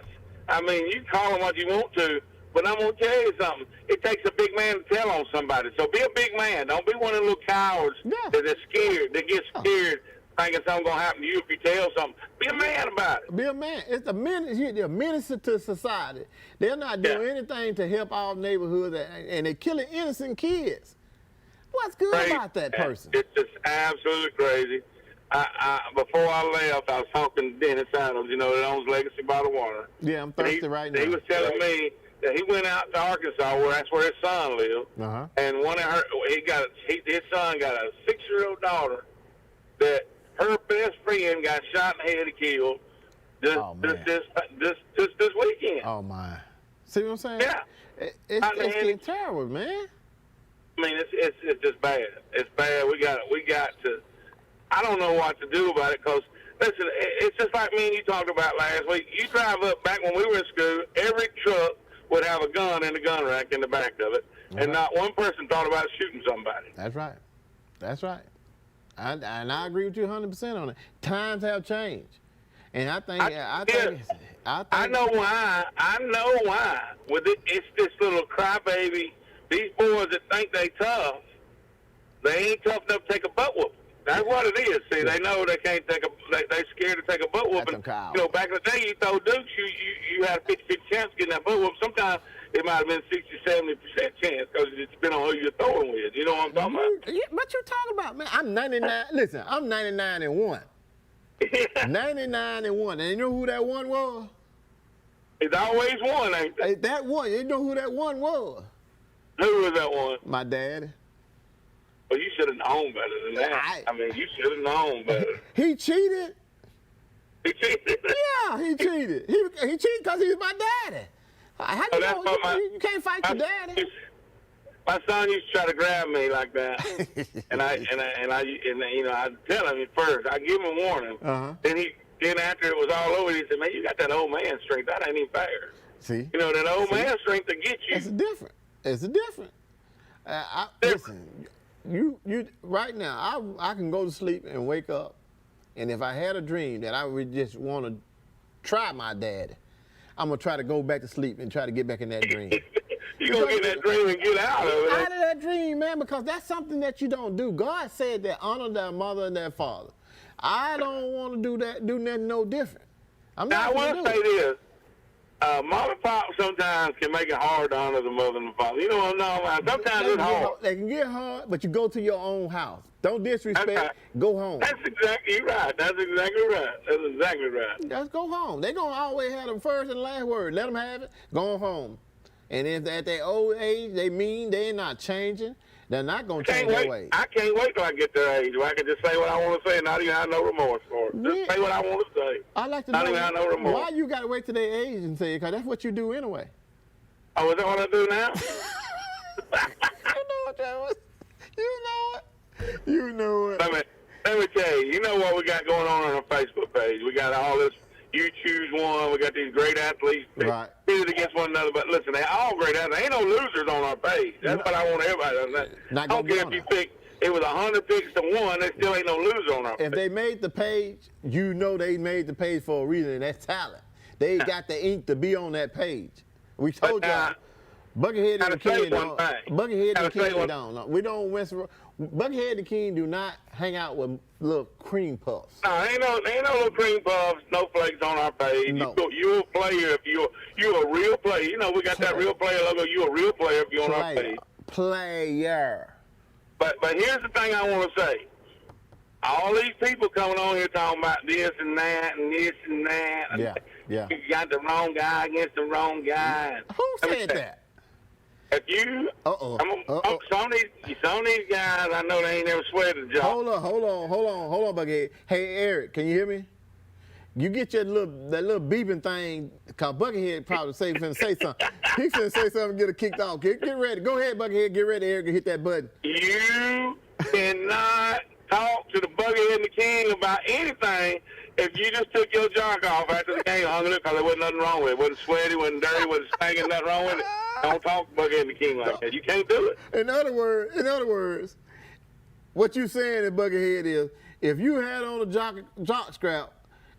you call them what you want to, but I'm going to tell you something. It takes a big man to tell on somebody. So be a big man. Don't be one of them little cowards that are scared, that get scared thinking something's going to happen to you if you tell something. Be a man about it. Be a man. It's a menace. They're a menace to society. They're not doing anything to help our neighborhood, and they're killing innocent kids. What's good about that person? It's just absolutely crazy. Before I left, I was talking to Dennis Adams, that owns Legacy Bottled Water. Yeah, I'm thirsty right now. He was telling me that he went out to Arkansas, that's where his son lived, and his son got a 6-year-old daughter that her best friend got shot in the head and killed this weekend. Oh my! See what I'm saying? Yeah, it's getting terrible, man. It's just bad. It's bad. We got to. I don't know what to do about it because, listen, it's just like me and you talked about last week. You drive up back when we were in school, every truck would have a gun in the gun rack in the back of it, and not one person thought about shooting somebody. That's right. That's right. And I agree with you 100% on it. Times have changed, and I think I know why. I know why. It's this little crybaby. These boys that think they tough, they ain't tough enough to take a butt whooping. That's what it is. See, they know they can't they're scared to take a butt whooping. Back in the day, you throw dukes, you had a 50-50 chance of getting that butt whooping. Sometimes it might have been 60-70% chance because it's been on who you're throwing with. You know what I'm talking about? Yeah, what you talking about, man? I'm 99. Listen, I'm 99-1. 99-1. And you know who that one was? It's always one, ain't it? Hey, that one. You know who that one was? Who was that one? My daddy. Well, you should have known better than that. You should have known better. He cheated. He cheated? Yeah, he cheated. He cheated because he's my daddy. How you know? You can't fight your daddy. My son used to try to grab me like that, and I tell him at first. I give him a warning. Then after it was all over, he said, "Man, you got that old man strength. That ain't even fair." See? That old man strength to get you. It's different. It's different. Listen, you right now, I can go to sleep and wake up, and if I had a dream that I would just want to try my daddy, I'm gonna try to go back to sleep and try to get back in that dream. You're gonna get that dream and get out of it. Out of that dream, man, because that's something that you don't do. God said that honor their mother and their father. I don't want to do nothing no different. I'm not. Now, I want to say this. Mom and pop sometimes can make it hard to honor the mother and the father. You know what I'm talking about? Sometimes it's hard. They can get hard, but you go to your own house. Don't disrespect. Go home. That's exactly right. That's exactly right. That's exactly right. Just go home. They're going to always have the first and last word. Let them have it. Go home. And if at their old age, they're not changing. They're not going to change their ways. I can't wait till I get their age where I can just say what I want to say and not even have no remorse for it. Just say what I want to say. I like to not even have no remorse. Why you got to wait till their age and say it, because that's what you do anyway. Oh, is that what I do now? You know what that was? You know it. You know it. Let me tell you, you know what we got going on our Facebook page? We got all this You Choose One. We got these great athletes pitted against one another. But listen, they're all great athletes. Ain't no losers on our page. That's what I want everybody to know. I don't care if you pick, it was 100 picks to 1, there still ain't no loser on our page. If they made the page, you know they made the page for a reason, and that's talent. They got the ink to be on that page. We told y'all. Buckethead and the King don't. Buckethead and the King don't. No, we don't mess around. Buckethead and the King do not hang out with little cream puffs. No, ain't no little cream puffs, snowflakes on our page. No. You're a player if you're a real player. You know, we got that real player logo. You're a real player if you're on our page. Player. But here's the thing I want to say. All these people coming on here talking about this and that and this and that. Yeah. You got the wrong guy against the wrong guy. Who said that? If you, some of these guys, I know they ain't never sweated a job. Hold on, Buckethead. Hey, Eric, can you hear me? You get that little beeping thing, cause Buckethead probably finna say something. He finna say something and get it kicked off. Get ready. Go ahead, Buckethead. Get ready, Eric, and hit that button. You cannot talk to the Buckethead and the King about anything if you just took your junk off after the game, hung it up, because there wasn't nothing wrong with it. It wasn't sweaty, wasn't dirty, wasn't stinking, nothing wrong with it. Don't talk to Buckethead and the King like that. You can't do it. In other words, what you saying in Buckethead is, if you had on a jock strap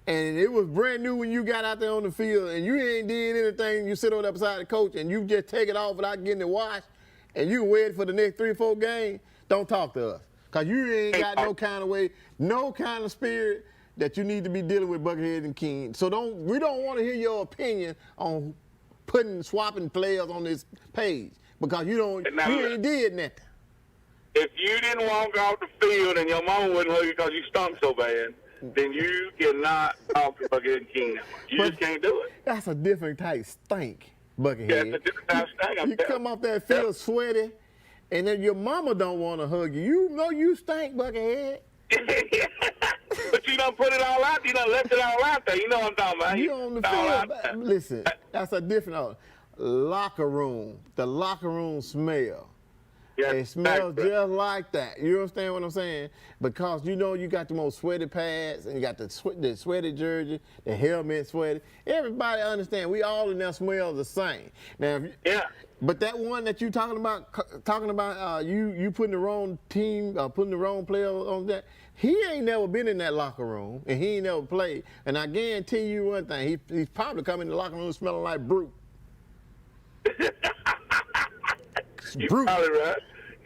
and it was brand new when you got out there on the field and you ain't did anything, you sit on the beside the coach and you just take it off without getting it washed and you wait for the next 3 or 4 games, don't talk to us. Because you ain't got no kind of way, no kind of spirit that you need to be dealing with Buckethead and King. So we don't want to hear your opinion on swapping players on this page because you ain't did nothing. If you didn't walk off the field and your mama wouldn't hug you because you stunk so bad, then you cannot talk to Buckethead and King. You just can't do it. That's a different type stink, Buckethead. Yeah, it's a different type stink. You come off that field sweaty, and then your mama don't want to hug you. You know you stink, Buckethead. But you done put it all out. You done left it all out there. You know what I'm talking about. You on the field. Listen, that's a different locker room. The locker room smell. Yeah, it smells just like that. You understand what I'm saying? Because you know you got the most sweaty pads and you got the sweaty jersey, the helmet sweaty. Everybody understand we all in there smell the same. Now, but that one that you talking about, you putting the wrong team, putting the wrong player on that. He ain't never been in that locker room and he ain't never played. And I guarantee you one thing, he's probably coming in the locker room smelling like Brute. You're probably right.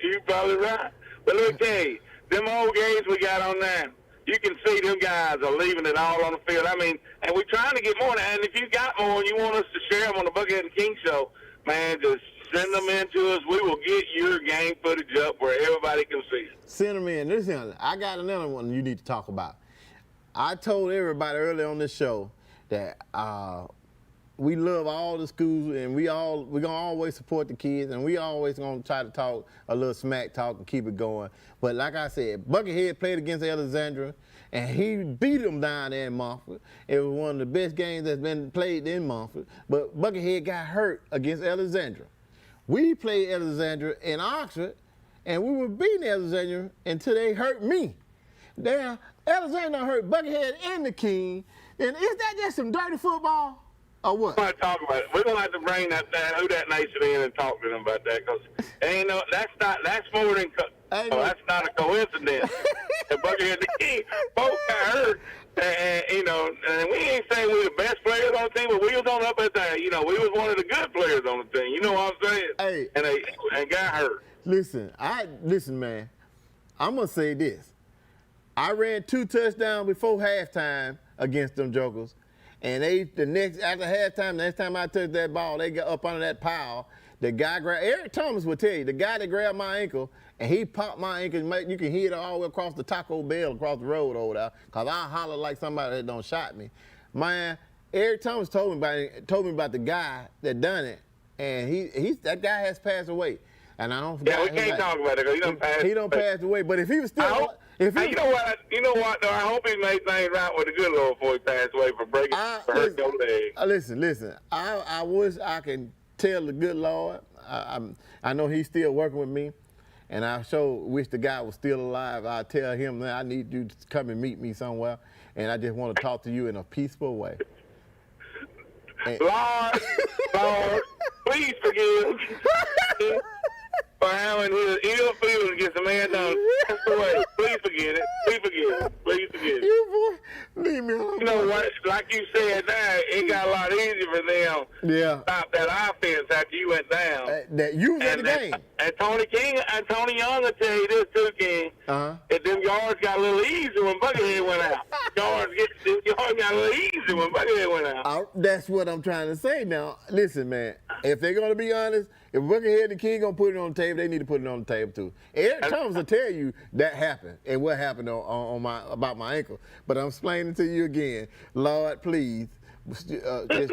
You're probably right. But let me tell you, them old games we got on there, you can see them guys are leaving it all on the field. I mean, and we're trying to get more. And if you got more and you want us to share them on the Buckethead and King show, man, just send them in to us. We will get your game footage up where everybody can see it. Send them in. Listen, I got another one you need to talk about. I told everybody early on this show that we love all the schools and we're gonna always support the kids and we always gonna try to talk a little smack talk and keep it going. But like I said, Buckethead played against Alexandria and he beat them down there in Montford. It was one of the best games that's been played in Montford. But Buckethead got hurt against Alexandria. We played Alexandria in Oxford and we were beating Alexandria until they hurt me. Damn, Alexandria hurt Buckethead and the King. And is that just some dirty football? Or what? We're going to talk about it. We're going to have to bring that Who Dat Nation in and talk to them about that because that's more than that's not a coincidence. The Buckethead and the King both got hurt, and and we ain't saying we're the best players on the team, but we was on up at that. We was one of the good players on the team. You know what I'm saying? Hey, and got hurt. Listen, man. I'm gonna say this. I ran 2 touchdowns before halftime against them jokers. And after halftime, next time I touched that ball, they got up under that pile. The guy Eric Thomas will tell you, the guy that grabbed my ankle, and he popped my ankle, you can hear it all the way across the Taco Bell, across the road over there, because I holler like somebody that don't shot me. Man, Eric Thomas told me about the guy that done it, and that guy has passed away. And I don't forget. Yeah, we can't talk about it because he don't pass away. But if he was still, you know what? Though I hope he made things right with the good Lord before he passed away for hurt your leg. Listen. I wish I can tell the good Lord. I know he's still working with me, and I sure wish the guy was still alive. I tell him that I need you to come and meet me somewhere, and I just want to talk to you in a peaceful way. Lord, please forgive him for having his ill feelings against the man done passed away. Please forgive it. Please forgive it. Please forgive it. Leave me alone. You know what? Like you said, now it got a lot easier for them stop that offense after you went down. That you was at the game. And Tony Young will tell you this too, King. If them yards got a little easier when Buckethead went out. yards got a little easier when Buckethead went out. That's what I'm trying to say now. Listen, man, if they're going to be honest, if Buckethead and King going to put it on the table, they need to put it on the table too. Eric Thomas will tell you that happened and what happened about my ankle. But I'm explaining to you again, Lord, please, just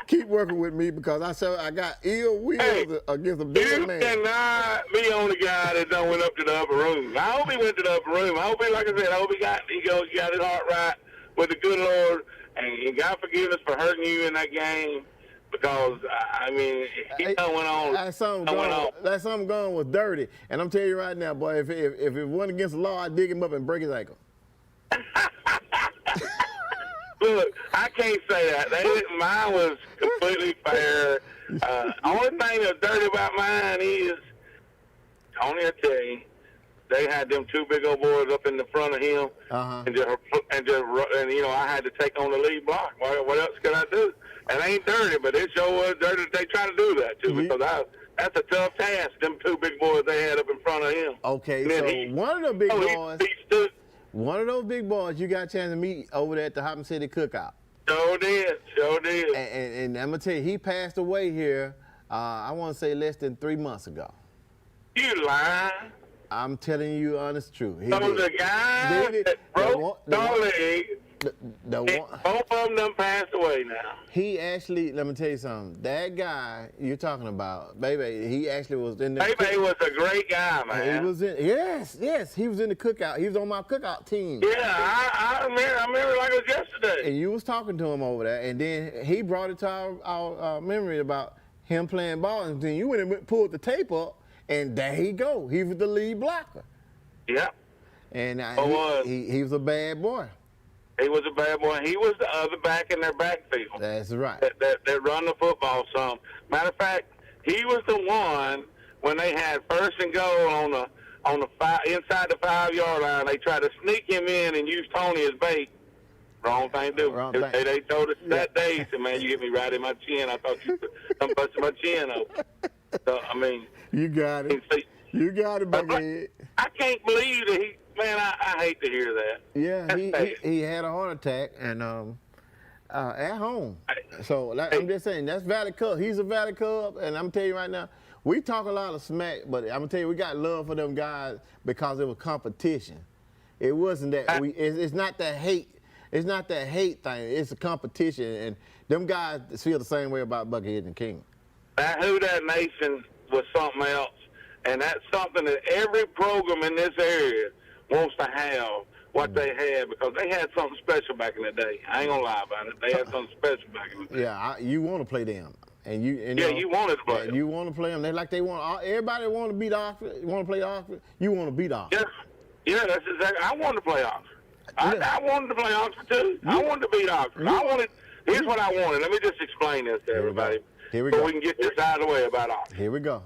keep working with me because I got ill will against a big man. You cannot be on the guy that done went up to the upper room. I hope he went to the upper room. I hope he, like I said, I hope he got his heart right with the good Lord, and God forgive us for hurting you in that game because I mean he done went on. That something going was dirty, and I'm telling you right now, boy, if it went against the law, I'd dig him up and break his ankle. Look, I can't say that. Mine was completely fair. Only thing that's dirty about mine is, Tony, I tell you, they had them two big old boys up in the front of him, and you know, I had to take on the lead block. What else could I do? And it ain't dirty, but it sure was dirty that they try to do that too, because that's a tough task. Them two big boys they had up in front of him. Okay, so one of the big boys. One of those big boys you got a chance to meet over there at the Hoppin City Cookout. Sure did. And I'm going to tell you, he passed away here, I want to say less than 3 months ago. You lying. I'm telling you honest truth. The guy that broke the leg, both of them done passed away now. He actually, let me tell you something. That guy you're talking about, Baby, he actually was in the Baby was a great guy, man. He was in, yes, he was in the cookout. He was on my cookout team. Yeah, I remember like it was yesterday. And you was talking to him over there, and then he brought it to our memory about him playing ball, and then you went and pulled the tape up, and there he go. He was the lead blocker. Yep. And he was a bad boy. He was a bad boy. He was the other back in their backfield. That's right. That run the football some. Matter of fact, he was the one when they had first and goal on the inside the 5-yard line. They tried to sneak him in and use Tony as bait. Wrong thing to do. They told us that day, he said, "Man, you hit me right in my chin. I thought you come busting my chin open." So I mean, you got it. You got it, Buckethead. I can't believe that he. Man, I hate to hear that. Yeah, he had a heart attack and at home. So I'm just saying that's Valley Cub. He's a Valley Cub, and I'm telling you right now, we talk a lot of smack, but I'm gonna tell you we got love for them guys because it was competition. It wasn't that it's not that hate. It's not that hate thing. It's a competition, and them guys feel the same way about Buckethead and King. That Who Dat Nation was something else, and that's something that every program in this area wants to have what they had because they had something special back in the day. I ain't gonna lie about it. They had something special back in the day. Yeah, you want to play them, and you wanted to play them. You want to play them. They like they want. Everybody want to beat Oxford. You want to play Oxford. You want to beat Oxford. Yeah, that's exactly. I wanted to play Oxford. I wanted to play Oxford too. I wanted to beat Oxford. Here's what I wanted. Let me just explain this to everybody. Here we go. So we can get this out of the way about Oxford. Here we go.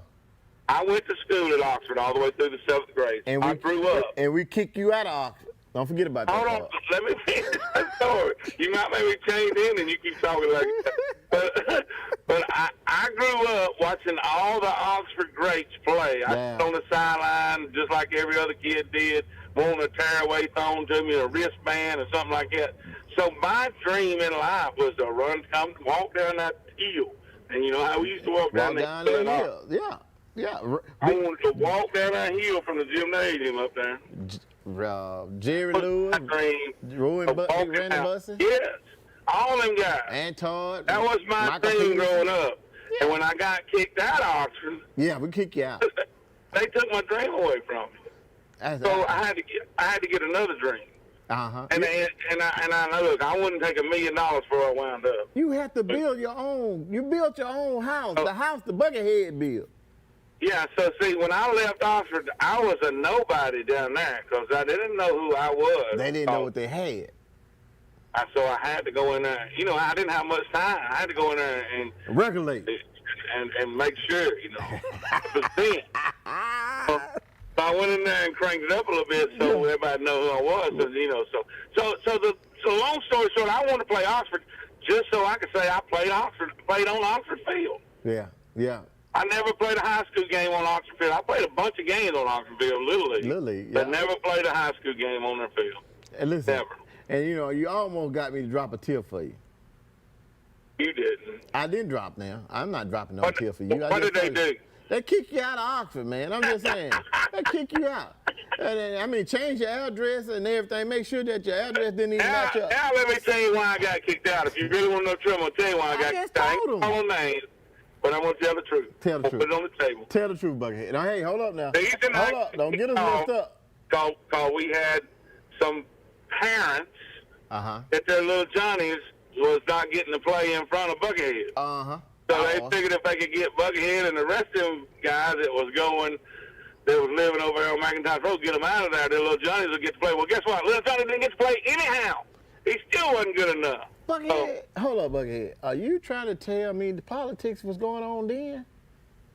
I went to school at Oxford all the way through the 7th grade. And I grew up. And we kicked you out of Oxford. Don't forget about that. Hold on. Let me finish that story. You might make me change in and you keep talking like that. But I grew up watching all the Oxford greats play. I stood on the sideline just like every other kid did, wanting a tearaway thrown to me, a wristband or something like that. So my dream in life was to walk down that hill. And you know how we used to walk down that hill? Yeah. I wanted to walk down that hill from the gymnasium up there. Jerry Lewis, Randy Bussey. Yes, all them guys. And Todd. That was my dream growing up. Yeah. And when I got kicked out of Oxford, we kicked you out. They took my dream away from me. So I had to get another dream. And I look, I wouldn't take $1 million before I wound up. You have to build your own. You built your own house. The house the Buckethead built. Yeah, so see, when I left Oxford, I was a nobody down there because I didn't know who I was. They didn't know what they had. So I had to go in there. You know, I didn't have much time. I had to go in there and regulate and make sure, you know, it was then. So I went in there and cranked it up a little bit so everybody know who I was. And, you know, so long story short, I wanted to play Oxford just so I could say I played on Oxford Field. Yeah, yeah. I never played a high school game on Oxford Field. I played a bunch of games on Oxford Field, Little League. Yeah. But never played a high school game on their field. And listen, never. And you almost got me to drop a tip for you. You didn't. I didn't drop now. I'm not dropping no tip for you. What did they do? They kick you out of Oxford, man. I'm just saying. They kick you out. Change your address and everything. Make sure that your address didn't even match up. Now let me tell you why I got kicked out. If you really want to know the truth, I'm going to tell you why I got kicked out. I ain't calling names, but I'm going to tell the truth. Tell the truth. Put it on the table. Tell the truth, Buckethead. Now, hey, hold up now. Hold up. Don't get us messed up. Because we had some parents that their little Johnnies was not getting to play in front of Buckethead. So they figured if they could get Buckethead and the rest of them guys that was living over there on McIntosh Road, get them out of there, their little Johnnies would get to play. Well, guess what? Little Johnny didn't get to play anyhow. He still wasn't good enough. Buckethead, hold up, Buckethead. Are you trying to tell me the politics was going on then?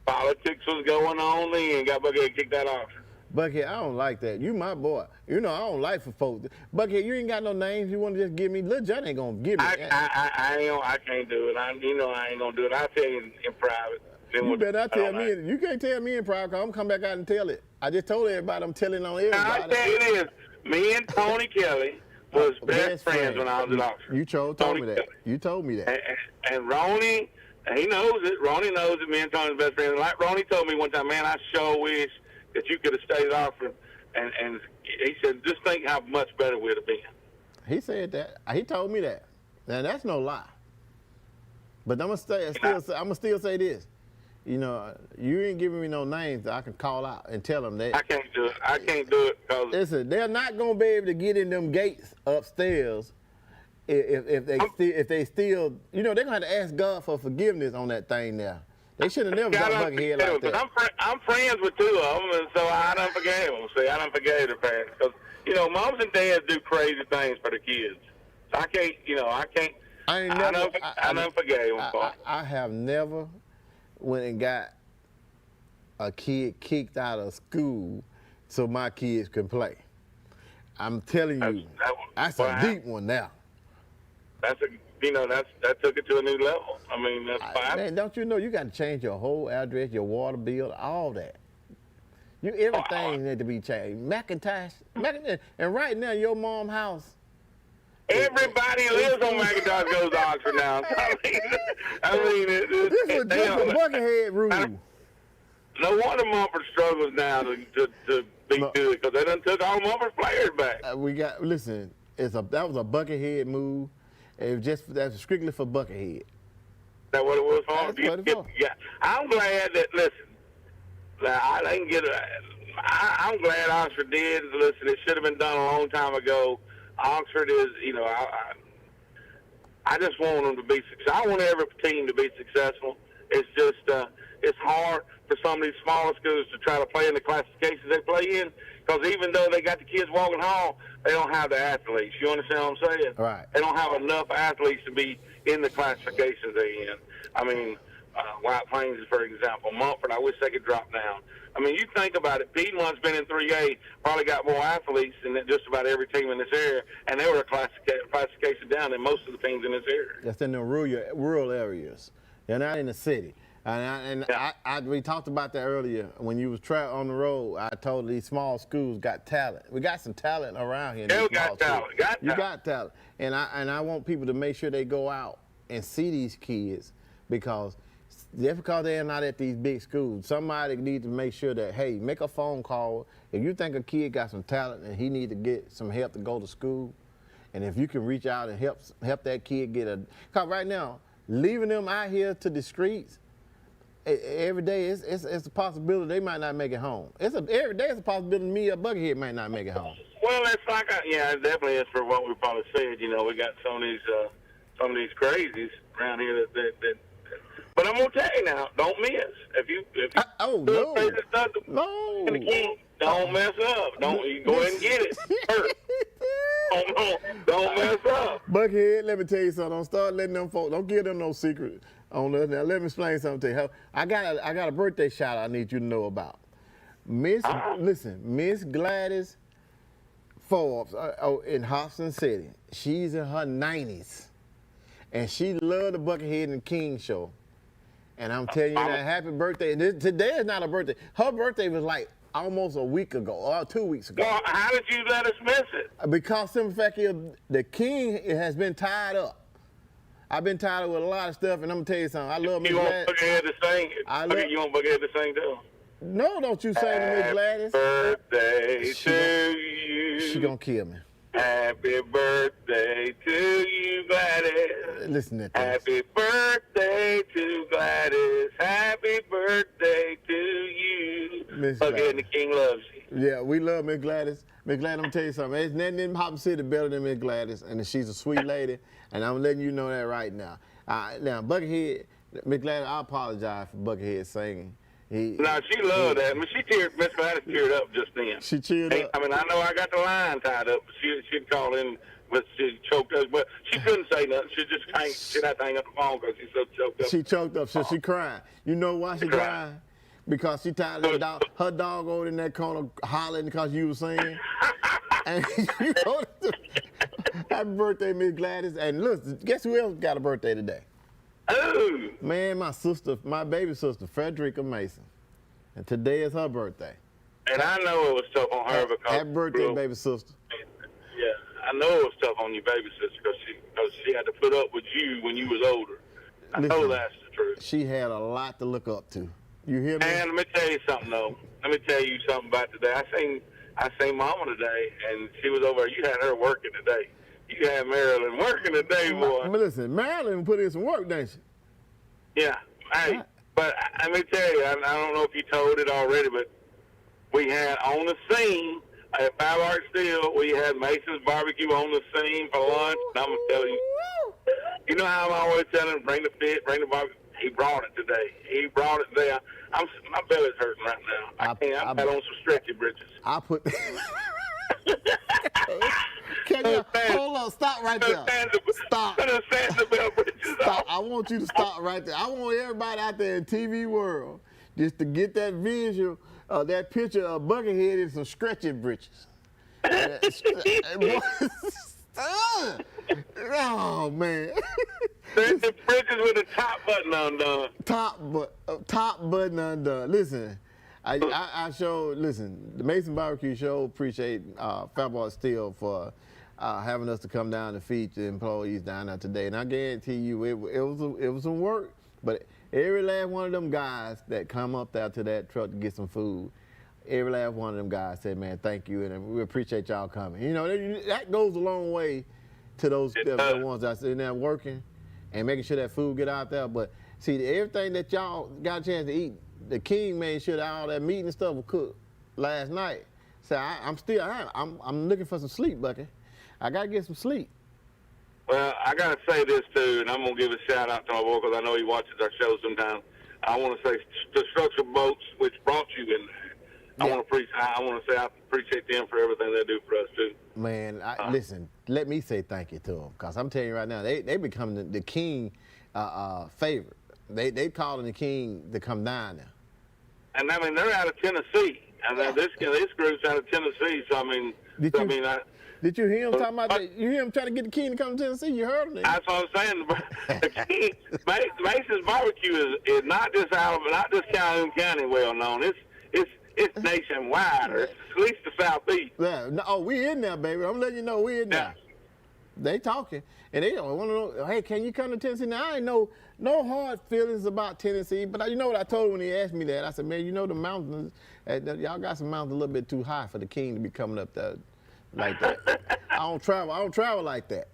Politics was going on then and got Buckethead kicked out of. Buckhead, I don't like that. You my boy. I don't like for folks. Buckhead, you ain't got no names you want to just give me. Lil Johnny ain't going to give me. I can't do it. I ain't going to do it. I'll tell you in private. You better not tell me. You can't tell me in private because I'm going to come back out and tell it. I just told everybody I'm telling on everybody. I tell you this. Me and Tony Kelly was best friends when I was at Oxford. You told me that. You told me that. And Ronnie, he knows it. Ronnie knows that me and Tony were best friends. Like Ronnie told me one time, man, I sure wish that you could have stayed at Oxford. And he said, just think how much better we'd have been. He said that. He told me that. Now, that's no lie. But I'm going to still say this. You ain't giving me no names that I can call out and tell them that. I can't do it. I can't do it because listen, they're not going to be able to get in them gates upstairs if they still, they're going to have to ask God for forgiveness on that thing there. They should have never got Buckethead like that. I'm friends with two of them, and so I done forgave them. See, I done forgave their parents because, moms and dads do crazy things for the kids. So I can't, I done forgave them. I have never went and got a kid kicked out of school so my kids can play. I'm telling you, that's a deep one now. That took it to a new level. I mean, that's fine. Man, don't you know you got to change your whole address, your water bill, all that. Everything need to be changed. McIntosh, and right now your mom's house. Everybody lives on McIntosh goes to Oxford now. This is just a Buckethead rule. No wonder Mumford struggles now to be good because they done took all Mumford's players back. That was a Buckethead move. That's strictly for Buckethead. Is that what it was for? That's what it was. Yeah, I'm glad that. Listen, I didn't get it. I'm glad Oxford did. Listen, it should have been done a long time ago. Oxford is, I just want them to be successful. I want every team to be successful. It's just, it's hard for some of these smaller schools to try to play in the classifications they play in because even though they got the kids walking home, they don't have the athletes. You understand what I'm saying? Right. They don't have enough athletes to be in the classifications they're in. I mean, White Plains, for example. Mumford, I wish they could drop down. I mean, you think about it. Piedmont's been in 3A, probably got more athletes than just about every team in this area, and they were a classification down than most of the teams in this area. That's in the rural areas. They're not in the city. We talked about that earlier. When you was on the road, I told these small schools got talent. We got some talent around here. You got talent. You got talent. And I want people to make sure they go out and see these kids because just because they're not at these big schools, somebody needs to make sure that, hey, make a phone call. If you think a kid got some talent and he need to get some help to go to school, and if you can reach out and help that kid because right now, leaving them out here to the streets, every day it's a possibility they might not make it home. Every day it's a possibility me or Buckethead might not make it home. Well, it's like, it definitely is for what we probably said. We got some of these crazies around here that but I'm gonna tell you now, don't miss. If you don't mess up. You go ahead and get it. Don't mess up. Buckhead, let me tell you something. Don't start letting them folks. Don't give them no secret on us. Now let me explain something to you. I got a birthday shout I need you to know about. Miss Gladys Forbes in Hobson City. She's in her 90s. and she loved the Buckethead and King show. And I'm telling you that happy birthday. Today is not a birthday. Her birthday was like almost a week ago, or 2 weeks ago. Well, how did you let us miss it? Because simple fact is, the King has been tied up. I've been tied up with a lot of stuff, and I'm gonna tell you something. I love Miss You want Gladys. Buckethead to sing? You want Buckethead to sing too? No, don't you sing to Miss Gladys. Birthday to you. She gonna kill me. Happy birthday to you, Gladys. Listen to that. Happy birthday to Gladys. Happy birthday to you. Miss Buckethead and the King loves you. Yeah, we love Miss Gladys. Miss Gladys, I'm gonna tell you something. There's nothing in Hop City better than Miss Gladys, and she's a sweet lady, and I'm letting you know that right now. Now, Buckethead, Miss Gladys, I apologize for Buckethead singing. No, she loved that. I mean, Miss Gladys teared up just then. She cheered up. I mean, I know I got the line tied up. She'd call in, but she choked us. But she couldn't say nothing. She'd have to hang up the phone because she's so choked up. She choked up, so she cried. You know why she cried? Because she tired of her dog over in that corner hollering because you were singing. And you know, happy birthday, Miss Gladys. And look, guess who else got a birthday today? Oh. Man, my baby sister, Frederica Mason. And today is her birthday. And I know it was tough on her because... Happy birthday, baby sister. Yeah, I know it was tough on your baby sister because she had to put up with you when you was older. I know that's the truth. She had a lot to look up to. You hear me? And let me tell you something, though. Let me tell you something about today. I seen Mama today, and she was over there. You had her working today. You had Marilyn working today, boy. Listen, Marilyn put in some work, didn't she? Yeah. Hey, but let me tell you, I don't know if you told it already, but we had on the scene at 5 Art Steel, we had Mason's Barbecue on the scene for lunch. And I'm going to tell you, you know how I'm always telling him, bring the barbecue. He brought it today. He brought it there. My belly's hurting right now. I can't. I've got on some stretchy britches. I put... Can you hold on? Stop right there. Stop. Stop. I want you to stop right there. I want everybody out there in TV world just to get that visual, that picture of Buckethead in some stretchy britches. Oh man. The britches with the top button undone. Top button undone. Listen. Listen, the Mason Barbecue Show appreciate Fab Art Steel for having us to come down and feed the employees down there today. And I guarantee you it was some work, but every last one of them guys that come up there to that truck to get some food, every last one of them guys said, man, thank you, and we appreciate y'all coming. You know, that goes a long way to those the ones that's in there working and making sure that food get out there. But see, everything that y'all got a chance to eat, the King made sure that all that meat and stuff was cooked last night. So I'm looking for some sleep, Bucky. I gotta get some sleep. Well, I gotta say this too, and I'm gonna give a shout out to my boy because I know he watches our show sometimes. I want to say the Structure Boats, which brought you in there. Yeah. I want to say I appreciate them for everything they do for us too. Man, listen, let me say thank you to them because I'm telling you right now, they become the King favorite. They calling the King to come down there. And I mean, they're out of Tennessee. And this group's out of Tennessee. So I mean, did you hear him talking about that? You hear him trying to get the King to come to Tennessee? You heard him? That's what I'm saying. The King, Mason's Barbecue is not just Calhoun County well known. It's nationwide, or it's at least the Southeast. Yeah. No, we in there, baby. I'm letting you know we in there. They talking, and they don't want to know, hey, can you come to Tennessee? Now, I ain't no hard feelings about Tennessee, but you know what I told him when he asked me that? I said, man, you know the mountains, y'all got some mountains a little bit too high for the King to be coming up there like that. I don't travel like that.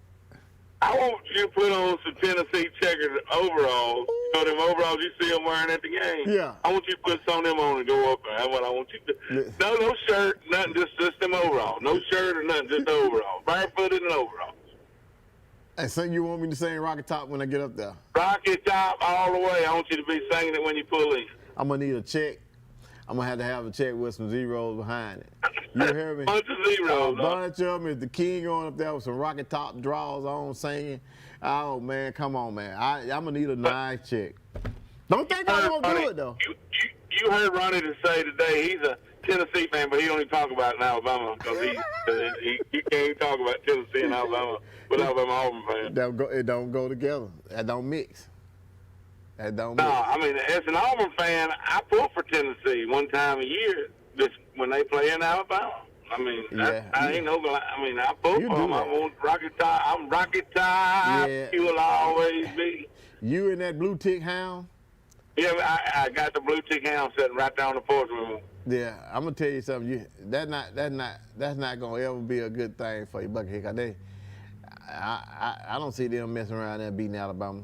I want you to put on some Tennessee checkered overalls. You know them overalls you see them wearing at the game? Yeah. I want you to put some of them on and go up there. That's what I want you to do. No shirt, nothing, just them overalls. No shirt or nothing, just the overalls. Barefooted and overalls. And so you want me to sing Rocket Top when I get up there? Rocket Top all the way. I want you to be singing it when you pull in. I'm going to need a check. I'm going to have a check with some zeros behind it. You hear me? Bunch of zeros. A bunch of them. Is the King on up there with some Rocket Top draws on singing. Oh, man, come on, man. I'm going to need a nice check. Don't think I'm going to do it, though. You heard Ronnie to say today he's a Tennessee fan, but he don't even talk about it in Alabama because he can't even talk about Tennessee and Alabama without an Auburn fan. It don't go together. That don't mix. That don't No, mix. I mean, as an Auburn fan, I pull for Tennessee one time a year just when they play in Alabama. I mean, I ain't no. I mean, I pull for them. I want Rocky Top. I'm Rocky Top. Yeah. You will always be. You and that blue tick hound? Yeah, I got the blue tick hound sitting right down the porch with me. Yeah, I'm gonna tell you something. That's not gonna ever be a good thing for you, Buckethead. 'Cause I don't see them messing around there beating Alabama.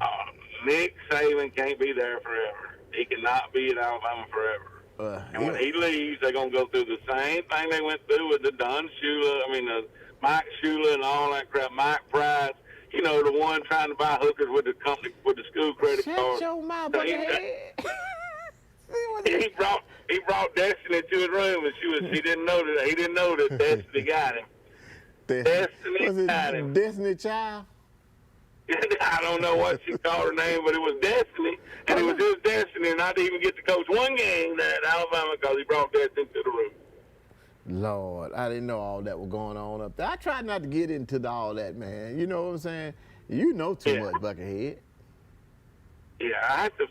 Nick Saban can't be there forever. He cannot be at Alabama forever. And when he leaves, they're gonna go through the same thing they went through with the Don Shula. Mike Shula and all that crap. Mike Price. You know, the one trying to buy hookers with the company with the school credit card. Shut your mouth, Buckethead. He brought Destiny to his room, and he didn't know that Destiny got him. Destiny got him. Destiny Child? I don't know what she called her name, but it was Destiny, and it was his destiny not to even get to coach one game there at Alabama because he brought Destiny to the room. Lord, I didn't know all that was going on up there. I tried not to get into all that, man. You know what I'm saying? You know too much, Buckethead. Yeah, I have to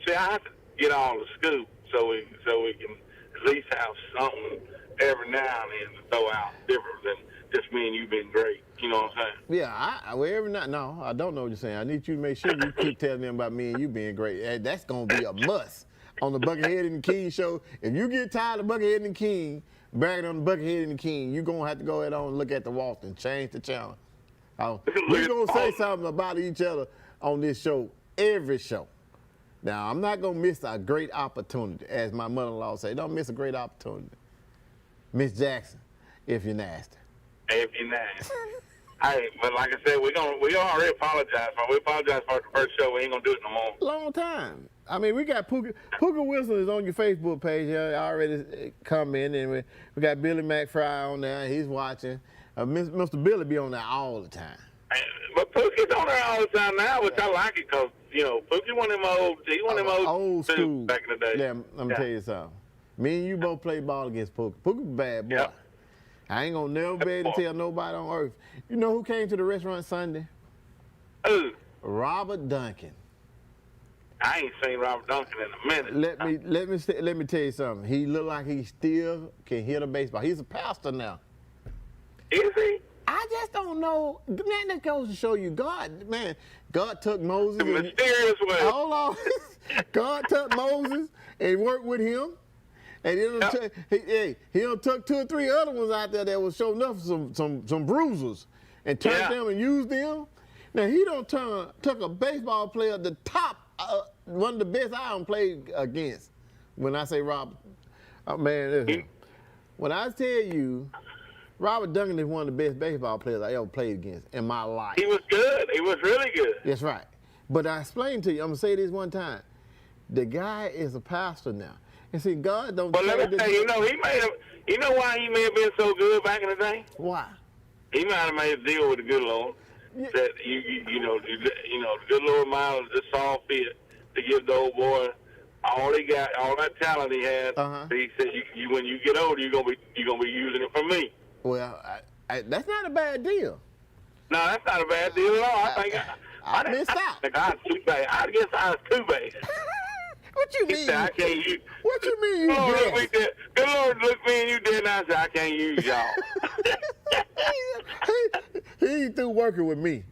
get all the scoop so we can at least have something every now and then to throw out different than just me and you being great. You know what I'm saying? Yeah, every night. No, I don't know what you're saying. I need you to make sure you keep telling them about me and you being great. That's going to be a must on the Buckethead and the King show. If you get tired of Buckethead and the King, bragging on the Buckethead and the King, you're going to have to go ahead on and look at the Walton and change the channel. We're going to say something about each other on this show, every show. Now, I'm not going to miss a great opportunity, as my mother-in-law said. Don't miss a great opportunity. Miss Jackson, if you're nasty. If you're nasty. Hey, but like I said, we already apologize for it. We apologize for the first show. We ain't going to do it no more. Long time. I mean, we got Pooka Wilson is on your Facebook page. I already commented. And we got Billy McFry on there. He's watching. Mr. Billy be on there all the time. But Pookie's on there all the time now, which I like it because, Pookie one of them old school back in the day. Yeah, let me tell you something. Me and you both played ball against Pookie. Pookie's a bad boy. Yep. I ain't gonna never be able to tell nobody on earth. You know who came to the restaurant Sunday? Who? Robert Duncan. I ain't seen Robert Duncan in a minute. Let me tell you something. He look like he still can hit a baseball. He's a pastor now. Is he? I just don't know. Man, that goes to show you God took Moses. The mysterious way. Hold on. God took Moses and worked with him. And he done took 2 or 3 other ones out there that was showing up some bruisers and turned them and used them. Now he took a baseball player, the top, one of the best I done played against. When I say Robert, listen, when I tell you, Robert Duncan is one of the best baseball players I ever played against in my life. He was good. He was really good. That's right. But I explained to you, I'm going to say this one time. The guy is a pastor now. And see, God don't. Well, let me tell you, you know why he may have been so good back in the day? Why? He might have made a deal with the good Lord that the good Lord might have just saw fit to give the old boy all he got, all that talent he had. He said, when you get older, you're gonna be using it for me. Well, that's not a bad deal. No, that's not a bad deal at all. I think I missed out. I was too bad. I guess I was too bad. What you mean? I can't use. What you mean? Good Lord looked me and you did, and I said, I can't use y'all. he ain't through working with me.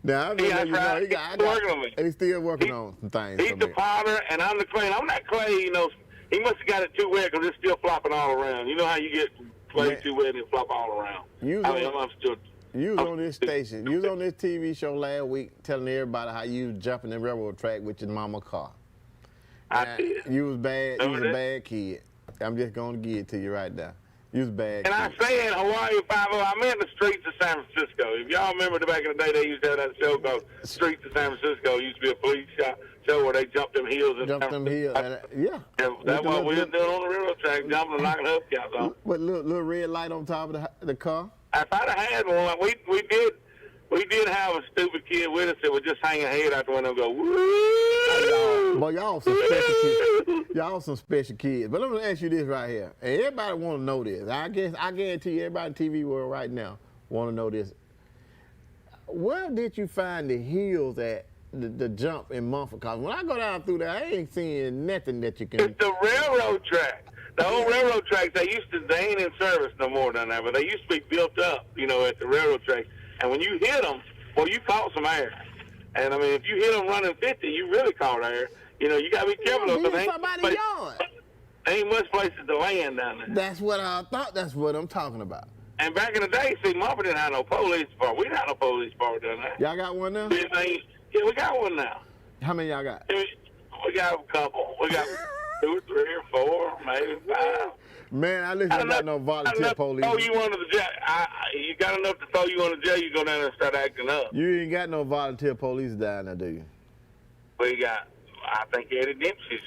Now, He's working with me. And he's still working on some things. He's the potter, and I'm the clay. I'm not clay, He must have got it too wet because it's still flopping all around. You know how you get clay too wet and it flop all around? You was on this station. You was on this TV show last week telling everybody how you was jumping the railroad track with your mama car. I did. You was bad. You was a bad kid. I'm just going to give it to you right now. You was bad. And I said Hawaii 5-0. I meant the streets of San Francisco. If y'all remember back in the day, they used to have that show called Streets of San Francisco. It used to be a police show where they jumped them hills. Jumped them hills. That's what we was doing on the railroad track, jumping and knocking hubcaps off. What little red light on top of the car? If I'd have had one, we did we did have a stupid kid with us that would just hang a head out the window and go, woo! Boy, y'all some special kids. Y'all some special kids. But let me ask you this right here. And everybody want to know this. I guarantee you, everybody in the TV world right now want to know this. Where did you find the hills at the jump in Mumford? Because when I go down through there, I ain't seeing nothing that you can. It's the railroad track. The old railroad tracks, they ain't in service no more down there, but they used to be built up, at the railroad tracks. And when you hit them, well, you caught some air. And, I mean, if you hit them running 50, you really caught air. You got to be careful. Ain't much places to land down there. That's what I thought. That's what I'm talking about. And back in the day, see, Mumford didn't have no police department. We didn't have no police department down there. Y'all got one now? Yeah, we got one now. How many y'all got? We got a couple. We got 2 or 3 or 4, maybe 5. Man, I listen, got no volunteer police. Oh, you under the jail? You got enough to throw you on the jail? You go down there and start acting up. You ain't got no volunteer police down there, do you? We got. I think Eddie Dempsey's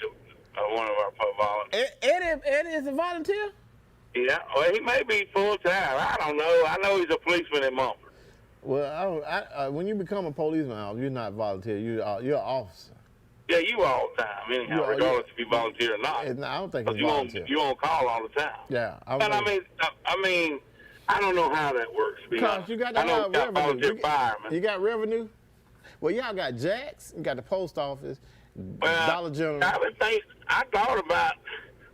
one of our volunteers. Eddie is a volunteer? Yeah, well, he may be full time. I don't know. I know he's a policeman in Mumford. Well, when you become a policeman, you're not volunteer. You're an officer. Yeah, you all the time, anyhow, regardless if you volunteer or not. I don't think it's volunteer. You on call all the time. Yeah. But I mean, I don't know how that works. Because you got to have revenue. You got revenue? Well, y'all got Jack's, you got the post office, Dollar General. I thought about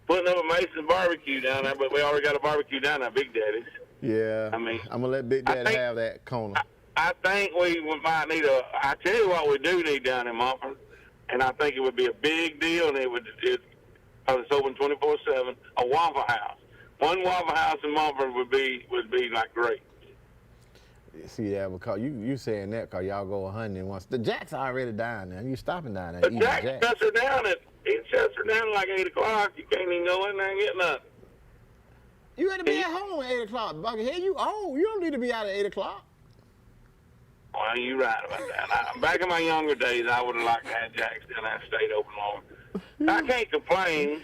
putting up a Mason's barbecue down there, but we already got a barbecue down there, Big Daddy's. Yeah. I'm going to let Big Daddy have that corner. I think we might need I tell you what we do need down in Mumford, and I think it would be a big deal, and it's open 24/7, a Waffle House. One Waffle House in Mumford would be like great. See that because you saying that because y'all go 100 once. The Jack's already down there. You stopping down there. The Jack shuts her down at like 8 o'clock. You can't even go in there and get nothing. You had to be at home at 8 o'clock, Buckethead. You old. You don't need to be out at 8 o'clock. Well, you're right about that. Back in my younger days, I would have liked to have Jack's down there and stayed open longer. I can't complain.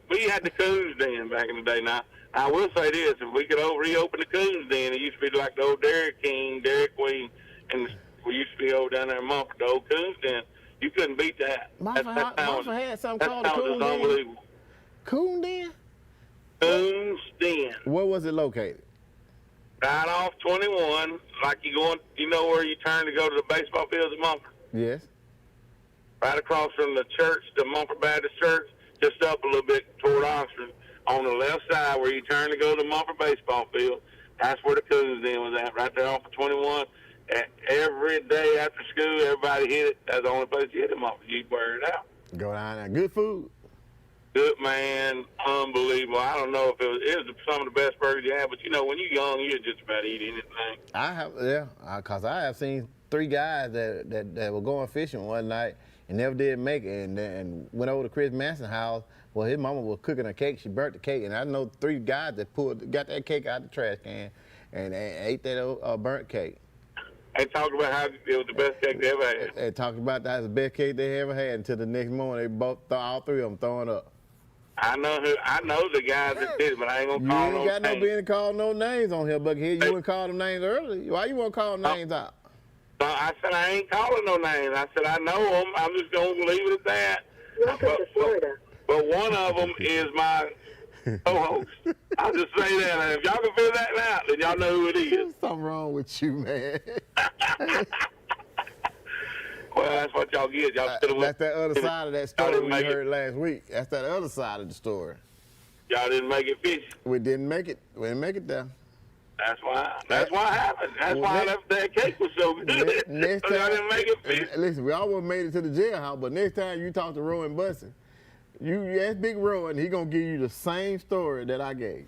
We had the Coons Den back in the day. Now, I will say this. If we could reopen the Coons Den, it used to be like the old Dairy King, Dairy Queen, and we used to be over down there in Mumford, the old Coons Den. You couldn't beat that. Mumford had something called the Coons Den. Unbelievable. Coon Den? Coons Den. Where was it located? Right off 21, like you know where you turn to go to the baseball fields at Mumford? Yes. Right across from the church, the Mumford Baptist Church, just up a little bit toward Oxford. On the left side where you turn to go to the Mumford baseball field, that's where the Coons Den was at, right there off of 21. Every day after school, everybody hit it. That's the only place you hit it, Mumford. You wear it out. Go down there. Good food. Good, man. Unbelievable. I don't know if it was some of the best burgers you had, but when you're young, you just about eat anything. Because I have seen 3 guys that were going fishing one night and never did make it, and went over to Chris Manson's house. Well, his mama was cooking a cake. She burnt the cake, and I know 3 guys that got that cake out of the trash can and ate that burnt cake. They talked about how it was the best cake they ever had. They talked about that was the best cake they ever had until the next morning. All 3 of them throwing up. I know the guys that did it, but I ain't gonna call no names. You ain't got no business call no names on here, Buckethead. You wouldn't call them names early. Why you want to call them names out? No, I said I ain't calling no names. I said I know them. I'm just gonna leave it at that. Welcome to Florida. But one of them is my co-host. I'll just say that. And if y'all can figure that out, then y'all know who it is. There's something wrong with you, man. Well, that's what y'all get. That's that other side of that story we heard last week. That's that other side of the story. Y'all didn't make it fish. We didn't make it. We didn't make it there. That's why it happened. That's why that cake was so good. Next so time, y'all didn't make it fish. Listen, we almost made it to the jailhouse, but next time you talk to Rowan Bussin', you ask Big Rowan, he gonna give you the same story that I gave.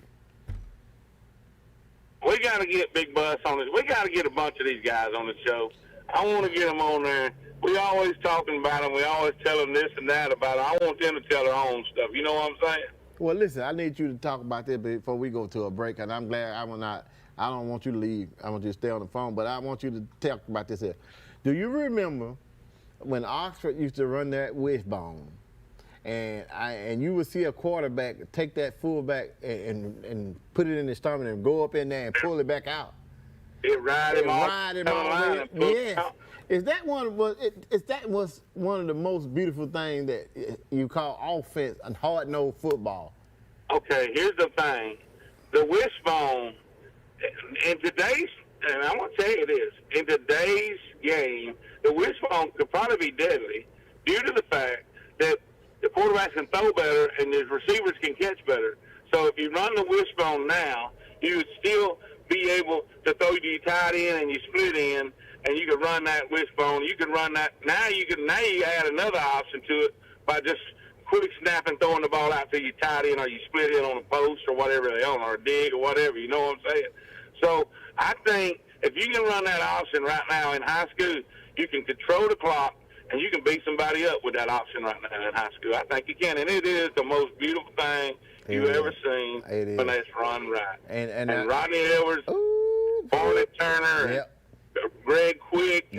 We gotta get Big Bus on this. We gotta get a bunch of these guys on the show. I want to get them on there. We always talking about them. We always tell them this and that about it. I want them to tell their own stuff. You know what I'm saying? Well, listen, I need you to talk about this before we go to a break, and I'm glad I don't want you to leave. I want you to stay on the phone, but I want you to talk about this here. Do you remember when Oxford used to run that wishbone, and you would see a quarterback take that fullback and put it in his stomach and go up in there and pull it back out? It ride him off. Ride him off. Yes. Is that one of the most beautiful things that you call offense and hard-nosed football? Okay, here's the thing. The wishbone, in today's, and I'm going to tell you this, in today's game, the wishbone could probably be deadly due to the fact that the quarterbacks can throw better and the receivers can catch better. So if you run the wishbone now, you would still be able to throw your tight end and your split end, and you could run that wishbone. You could run that. Now you add another option to it by just quick snapping, throwing the ball out to your tight end or you split in on a post or whatever they own, or a dig or whatever. You know what I'm saying? So I think if you can run that option right now in high school, you can control the clock and you can beat somebody up with that option right now in high school. I think you can, and it is the most beautiful thing you've ever seen when it's run right. And Rodney Edwards, Barnett Turner, Greg Quick,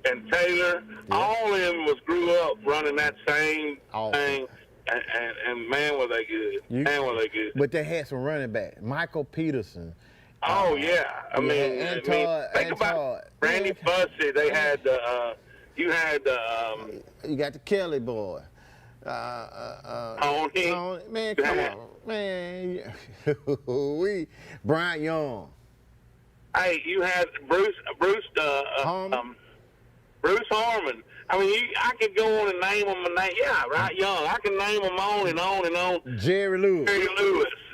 and Taylor, all of them grew up running that same thing, and man, were they good. Man, were they good. But they had some running back, Michael Peterson. Oh, yeah. I mean, think about Randy Bussey. They had you got the Kelly boy. Tony. Man, come on. Man. Bryant Young. Hey, you had Bruce Harmon. I mean, I could go on and name them. Young. I can name them on and on and on. Jerry Lewis.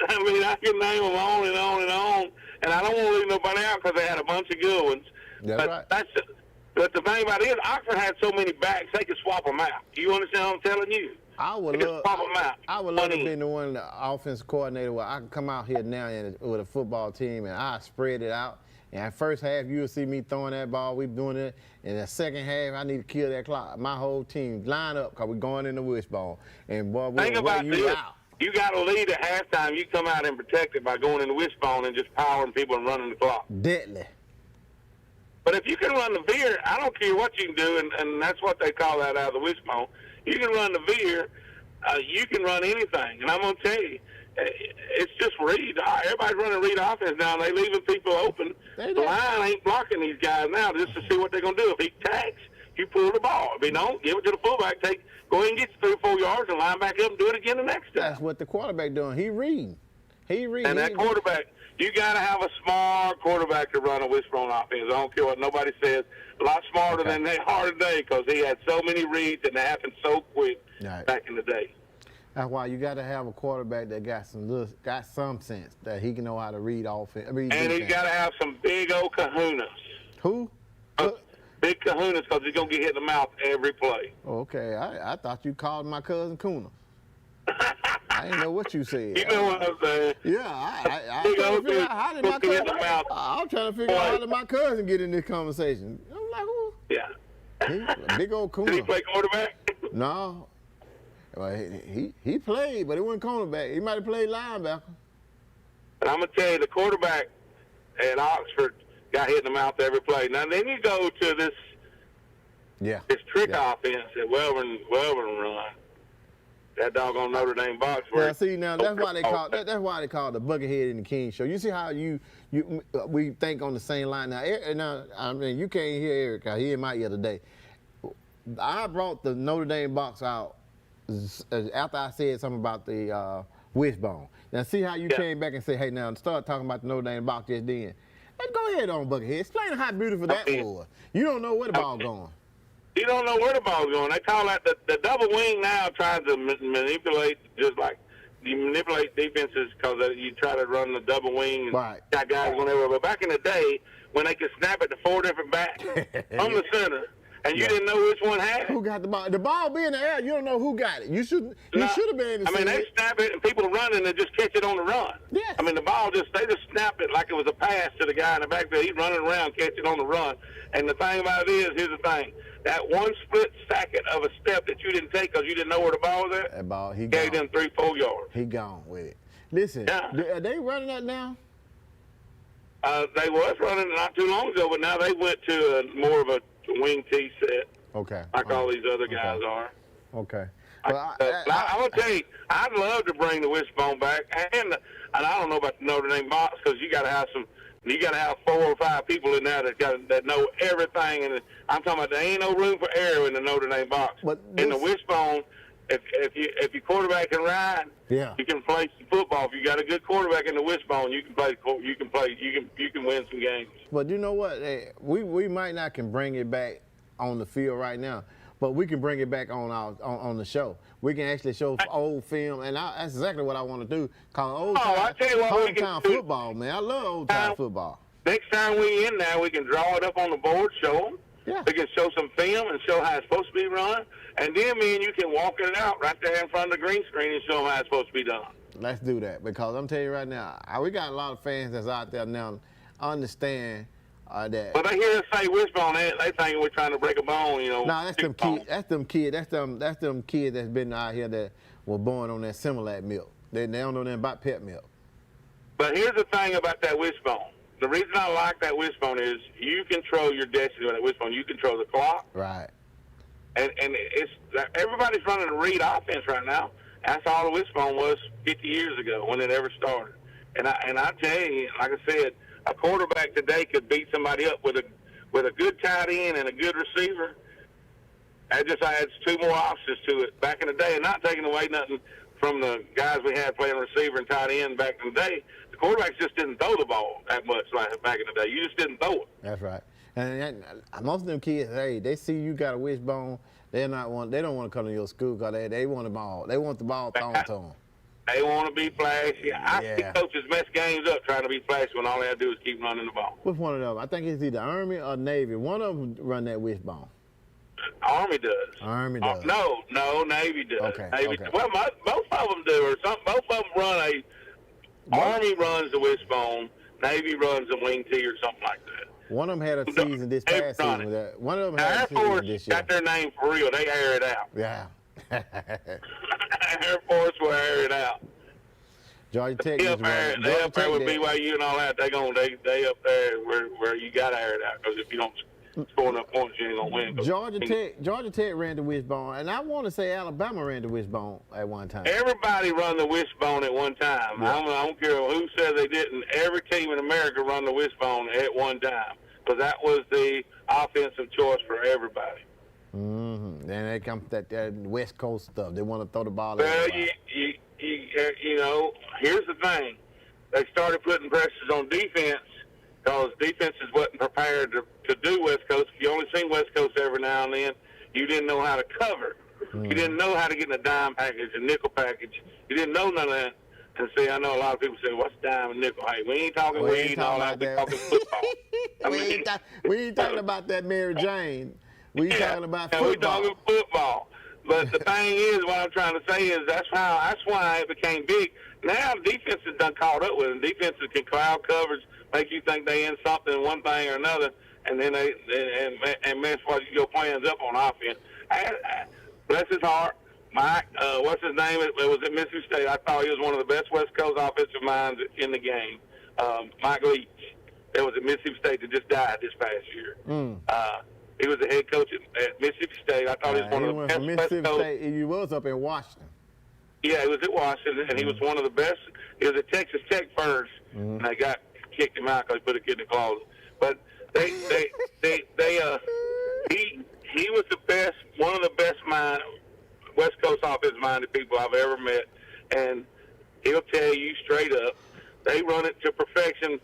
I mean, I can name them on and on and on. And I don't want to leave nobody out because they had a bunch of good ones. But the thing about it is, Oxford had so many backs, they could swap them out. You understand what I'm telling you? I would love to be the one, the offensive coordinator, where I can come out here now with a football team and I spread it out. And at first half, you'll see me throwing that ball. We doing it. In the second half, I need to kill that clock. My whole team line up because we're going in the wishbone. And boy, we'll wear you out. You got to lead at halftime. You come out and protect it by going in the wishbone and just powering people and running the clock. Deadly. But if you can run the veer, I don't care what you can do, and that's what they call that out of the wishbone. You can run the veer, you can run anything. And I'm going to tell you, it's just read. Everybody's running read offense now, and they leaving people open. The line ain't blocking these guys now just to see what they're going to do. If he tacks, you pull the ball. If he don't, give it to the fullback. Go ahead and get 3 or 4 yards and line back up and do it again the next time. That's what the quarterback doing. He reading. And that quarterback, you got to have a smart quarterback to run a wishbone offense. I don't care what nobody says. A lot smarter than they are today because he had so many reads and they happened so quick back in the day. That's why you got to have a quarterback that got some sense that he can know how to read offense. And he's got to have some big old kahunas. Who? Big kahunas because he's going to get hit in the mouth every play. Okay, I thought you called my cousin Kuna. I didn't know what you said. You know what I'm saying? Yeah, I'm trying to figure out how did my cousin. I'm trying to figure out how did my cousin get in this conversation. I'm like, who? Yeah. Big old Kuna. Did he play quarterback? No. Well, he played, but it wasn't cornerback. He might have played linebacker. And I'm going to tell you, the quarterback at Oxford got hit in the mouth every play. Now, then you go to this trick offense that Welborn run. That doggone Notre Dame box. Now, see, now that's why they call the Buckethead and the King show. You see how we think on the same line. Now, I mean, you can't hear Eric because he in my ear today. I brought the Notre Dame box out after I said something about the wishbone. Now, see how you came back and said, hey, now, start talking about the Notre Dame box just then. Let's go ahead on, Buckethead. Explain how beautiful that was. You don't know where the ball's going. You don't know where the ball's going. They call that the double wing now, trying to manipulate, just like you manipulate defenses because you try to run the double wing and got guys going everywhere. But back in the day, when they could snap it to 4 different backs from the center, and you didn't know which one had it. Who got the ball? The ball be in the air, you don't know who got it. You should have been able to see they snap it, and people running and just catch it on the run. Yes. I mean, the ball they just snap it like it was a pass to the guy in the backfield. He's running around, catch it on the run. And the thing about it is, here's the thing. That one split second of a step that you didn't take because you didn't know where the ball was at, that ball, he gave them 3-4 yards. He gone with it. Listen, are they running that now? They was running not too long ago, but now they went to more of a wing T set. Okay. Like all these other guys are. Okay. Well, I'm going to tell you, I'd love to bring the wishbone back. And I don't know about the Notre Dame box because you got to have some And you got to have 4 or 5 people in there that know everything. And I'm talking about there ain't no room for error in the Notre Dame box. But in the wishbone, if your quarterback can ride, yeah, you can play some football. If you got a good quarterback in the wishbone, you can win some games. But you know what? Hey, we might not can bring it back on the field right now, but we can bring it back on the show. We can actually show old film, and that's exactly what I want to do. Call I tell you what, we can old-time do. football, man. I love old-time football. Next time we in there, we can draw it up on the board, show them. Yeah. We can show some film and show how it's supposed to be run, and then me and you can walk it out right there in front of the green screen and show them how it's supposed to be done. Let's do that, because I'm telling you right now, we got a lot of fans that's out there now understand that. But they hear us say wishbone, they think we're trying to break a bone, you know. No, that's them kids. That's them kids that's been out here that were born on that Similac milk. They don't know nothing about pet milk. But here's the thing about that wishbone. The reason I like that wishbone is you control your destiny with that wishbone. You control the clock. Right. And it's everybody's running a read offense right now. That's all the wishbone was 50 years ago when it ever started. And I tell you, like I said, a quarterback today could beat somebody up with a good tight end and a good receiver. That just adds 2 more options to it. Back in the day, and not taking away nothing from the guys we had playing receiver and tight end back in the day, the quarterbacks just didn't throw the ball that much like back in the day. You just didn't throw it. That's right. And most of them kids, hey, they see you got a wishbone, they don't want to come to your school because they want the ball. They want the ball thrown to them. They want to be flashy. I see coaches mess games up trying to be flashy when all they have to do is keep running the ball. Which one of them? I think it's either Army or Navy. One of them run that wishbone. Army does. Army does. No, Navy does. Okay. Navy. Well, both of them do, or both of them run Army runs the wishbone, Navy runs the wing tee, or something like that. One of them had a season this past season with that. One of them had a season this year. Got their name for real. They air it out. Yeah. Air Force will air it out. Georgia Tech. They up there with BYU and all that. They up there where you got to air it out, because if you don't score enough points, you ain't gonna win. Georgia Tech ran the wishbone, and I want to say Alabama ran the wishbone at one time. Everybody run the wishbone at one time. Yeah. I don't care who says they didn't. Every team in America run the wishbone at one time, because that was the offensive choice for everybody. Mm-hmm. Then they come that West Coast stuff. They want to throw the ball. Well, you know, here's the thing. They started putting pressures on defense because defenses wasn't prepared to do West Coast. If you only seen West Coast every now and then, you didn't know how to cover. You didn't know how to get in a dime package, a nickel package. You didn't know none of that. And see, I know a lot of people say, what's dime and nickel? Hey, we ain't talking weed and all that. We're talking football. we ain't talking about that Mary Jane. We talking about football. We're talking football. But the thing is, what I'm trying to say is that's why it became big. Now defenses done caught up with it. Defenses can cloud coverage, make you think they in something, one thing or another, and then and mess your plans up on offense. Bless his heart, Mike. What's his name? It was at Mississippi State. I thought he was one of the best West Coast offensive minds in the game. Mike Leach. That was at Mississippi State that just died this past year. He was the head coach at Mississippi State. I thought he was one of the best Mississippi West Coast. State. He was up in Washington. Yeah, he was at Washington, and he was one of the best. He was at Texas Tech first, and they kicked him out because they put a kid in the closet. But he was the best, one of the best West Coast offensive-minded people I've ever met, and he'll tell you straight up, they run it to perfection.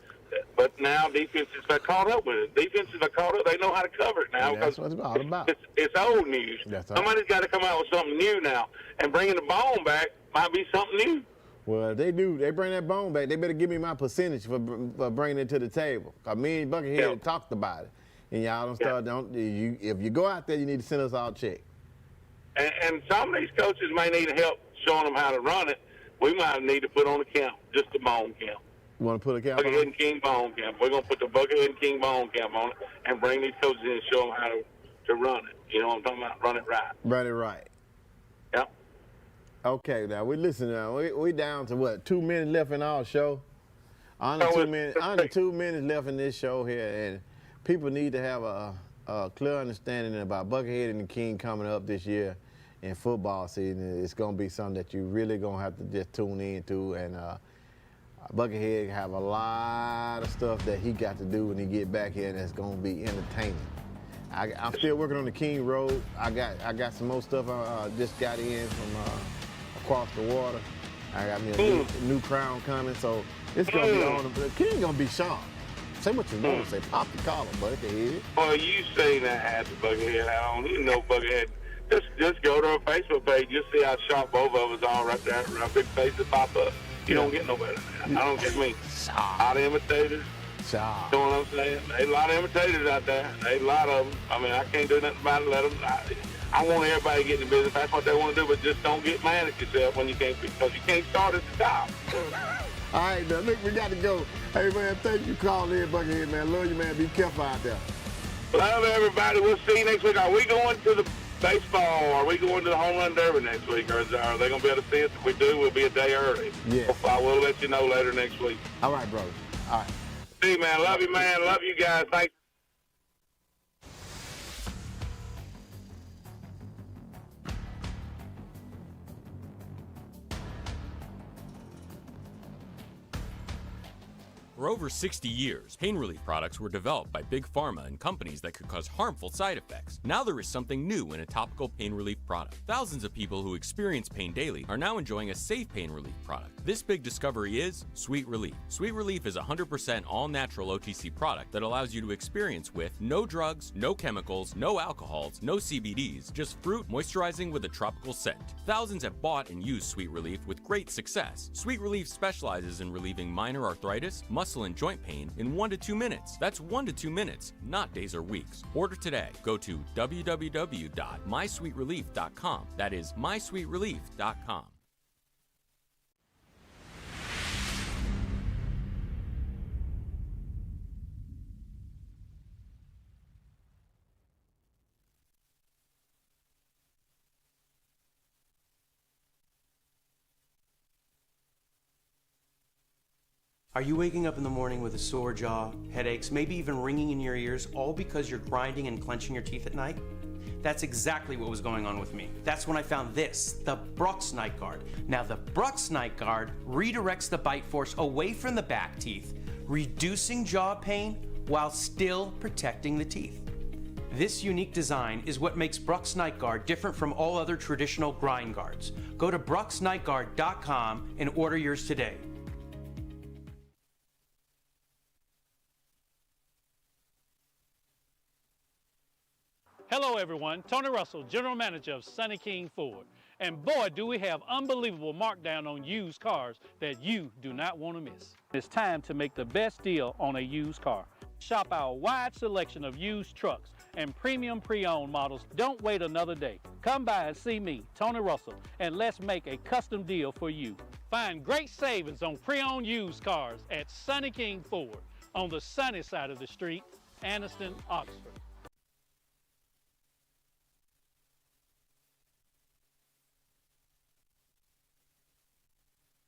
But now defenses are caught up with it. Defenses are caught up. They know how to cover it now. That's what it's all about. It's old news. Somebody's got to come out with something new now. And bringing the bone back might be something new. Well, they do. They bring that bone back. They better give me my percentage for bringing it to the table. Because me and Buckethead talked about it. And y'all don't start, if you go out there, you need to send us all a check. And some of these coaches may need help showing them how to run it. We might need to put on a camp, just a bone camp. You want to put a camp on Buckethead and King Bone Camp. We're going to put the Buckethead and King Bone Camp on it and bring these coaches in and show them how to run it. You know what I'm talking about? Run it right. Run it right. Yep. Okay, now we listen. Now we down to what? 2 minutes left in our show. Under 2 minutes. Under 2 minutes left in this show here, and people need to have a clear understanding about Buckethead and the King coming up this year in football season. It's going to be something that you really going to have to just tune into and. Buckethead have a lot of stuff that he got to do when he get back here, and it's gonna be entertaining. I'm still working on the King Road. I got some more stuff I just got in from across the water. I got me a new crown coming, so it's gonna be on. The King gonna be sharp. Say what you want to say. Pop the collar, Buckethead. Well, you seen that at the Buckethead on. You know Buckethead. Just go to our Facebook page. You'll see how sharp both of us are right there. Our big faces pop up. You don't get no better than that. I don't get me. A lot of imitators. You know what I'm saying? There's a lot of imitators out there. There's a lot of them. I mean, I can't do nothing about it. Let them. I want everybody to get in the business. That's what they want to do, but just don't get mad at yourself when you can't, because you can't start at the top. All right, now, look, we got to go. Hey, man, thank you for calling in, Buckethead, man. Love you, man. Be careful out there. Love everybody. We'll see you next week. Are we going to the baseball? Are we going to the home run derby next week? Or are they going to be able to see us? If we do, we'll be a day early. Yeah. I will let you know later next week. All right, brother. All right. See you, man. Love you, man. Love you guys. Thank you. For over 60 years, pain relief products were developed by big pharma and companies that could cause harmful side effects. Now there is something new in a topical pain relief product. Thousands of people who experience pain daily are now enjoying a safe pain relief product. This big discovery is Sweet Relief. Sweet Relief is a 100% all-natural OTC product that allows you to experience with no drugs, no chemicals, no alcohols, no CBDs, just fruit moisturizing with a tropical scent. Thousands have bought and used Sweet Relief with great success. Sweet Relief specializes in relieving minor arthritis, muscle and joint pain in 1 to 2 minutes. That's 1 to 2 minutes, not days or weeks. Order today. Go to www.mysweetrelief.com. That is mysweetrelief.com. Are you waking up in the morning with a sore jaw, headaches, maybe even ringing in your ears, all because you're grinding and clenching your teeth at night? That's exactly what was going on with me. That's when I found this, the Brux Night Guard. Now the Brux Night Guard redirects the bite force away from the back teeth, reducing jaw pain while still protecting the teeth. This unique design is what makes Brux Night Guard different from all other traditional grind guards. Go to bruxnightguard.com and order yours today. Hello everyone, Tony Russell, General Manager of Sonny King Ford. And boy, do we have unbelievable markdown on used cars that you do not want to miss. It's time to make the best deal on a used car. Shop our wide selection of used trucks and premium pre-owned models. Don't wait another day. Come by and see me, Tony Russell, and let's make a custom deal for you. Find great savings on pre-owned used cars at Sonny King Ford on the sunny side of the street, Anniston, Oxford.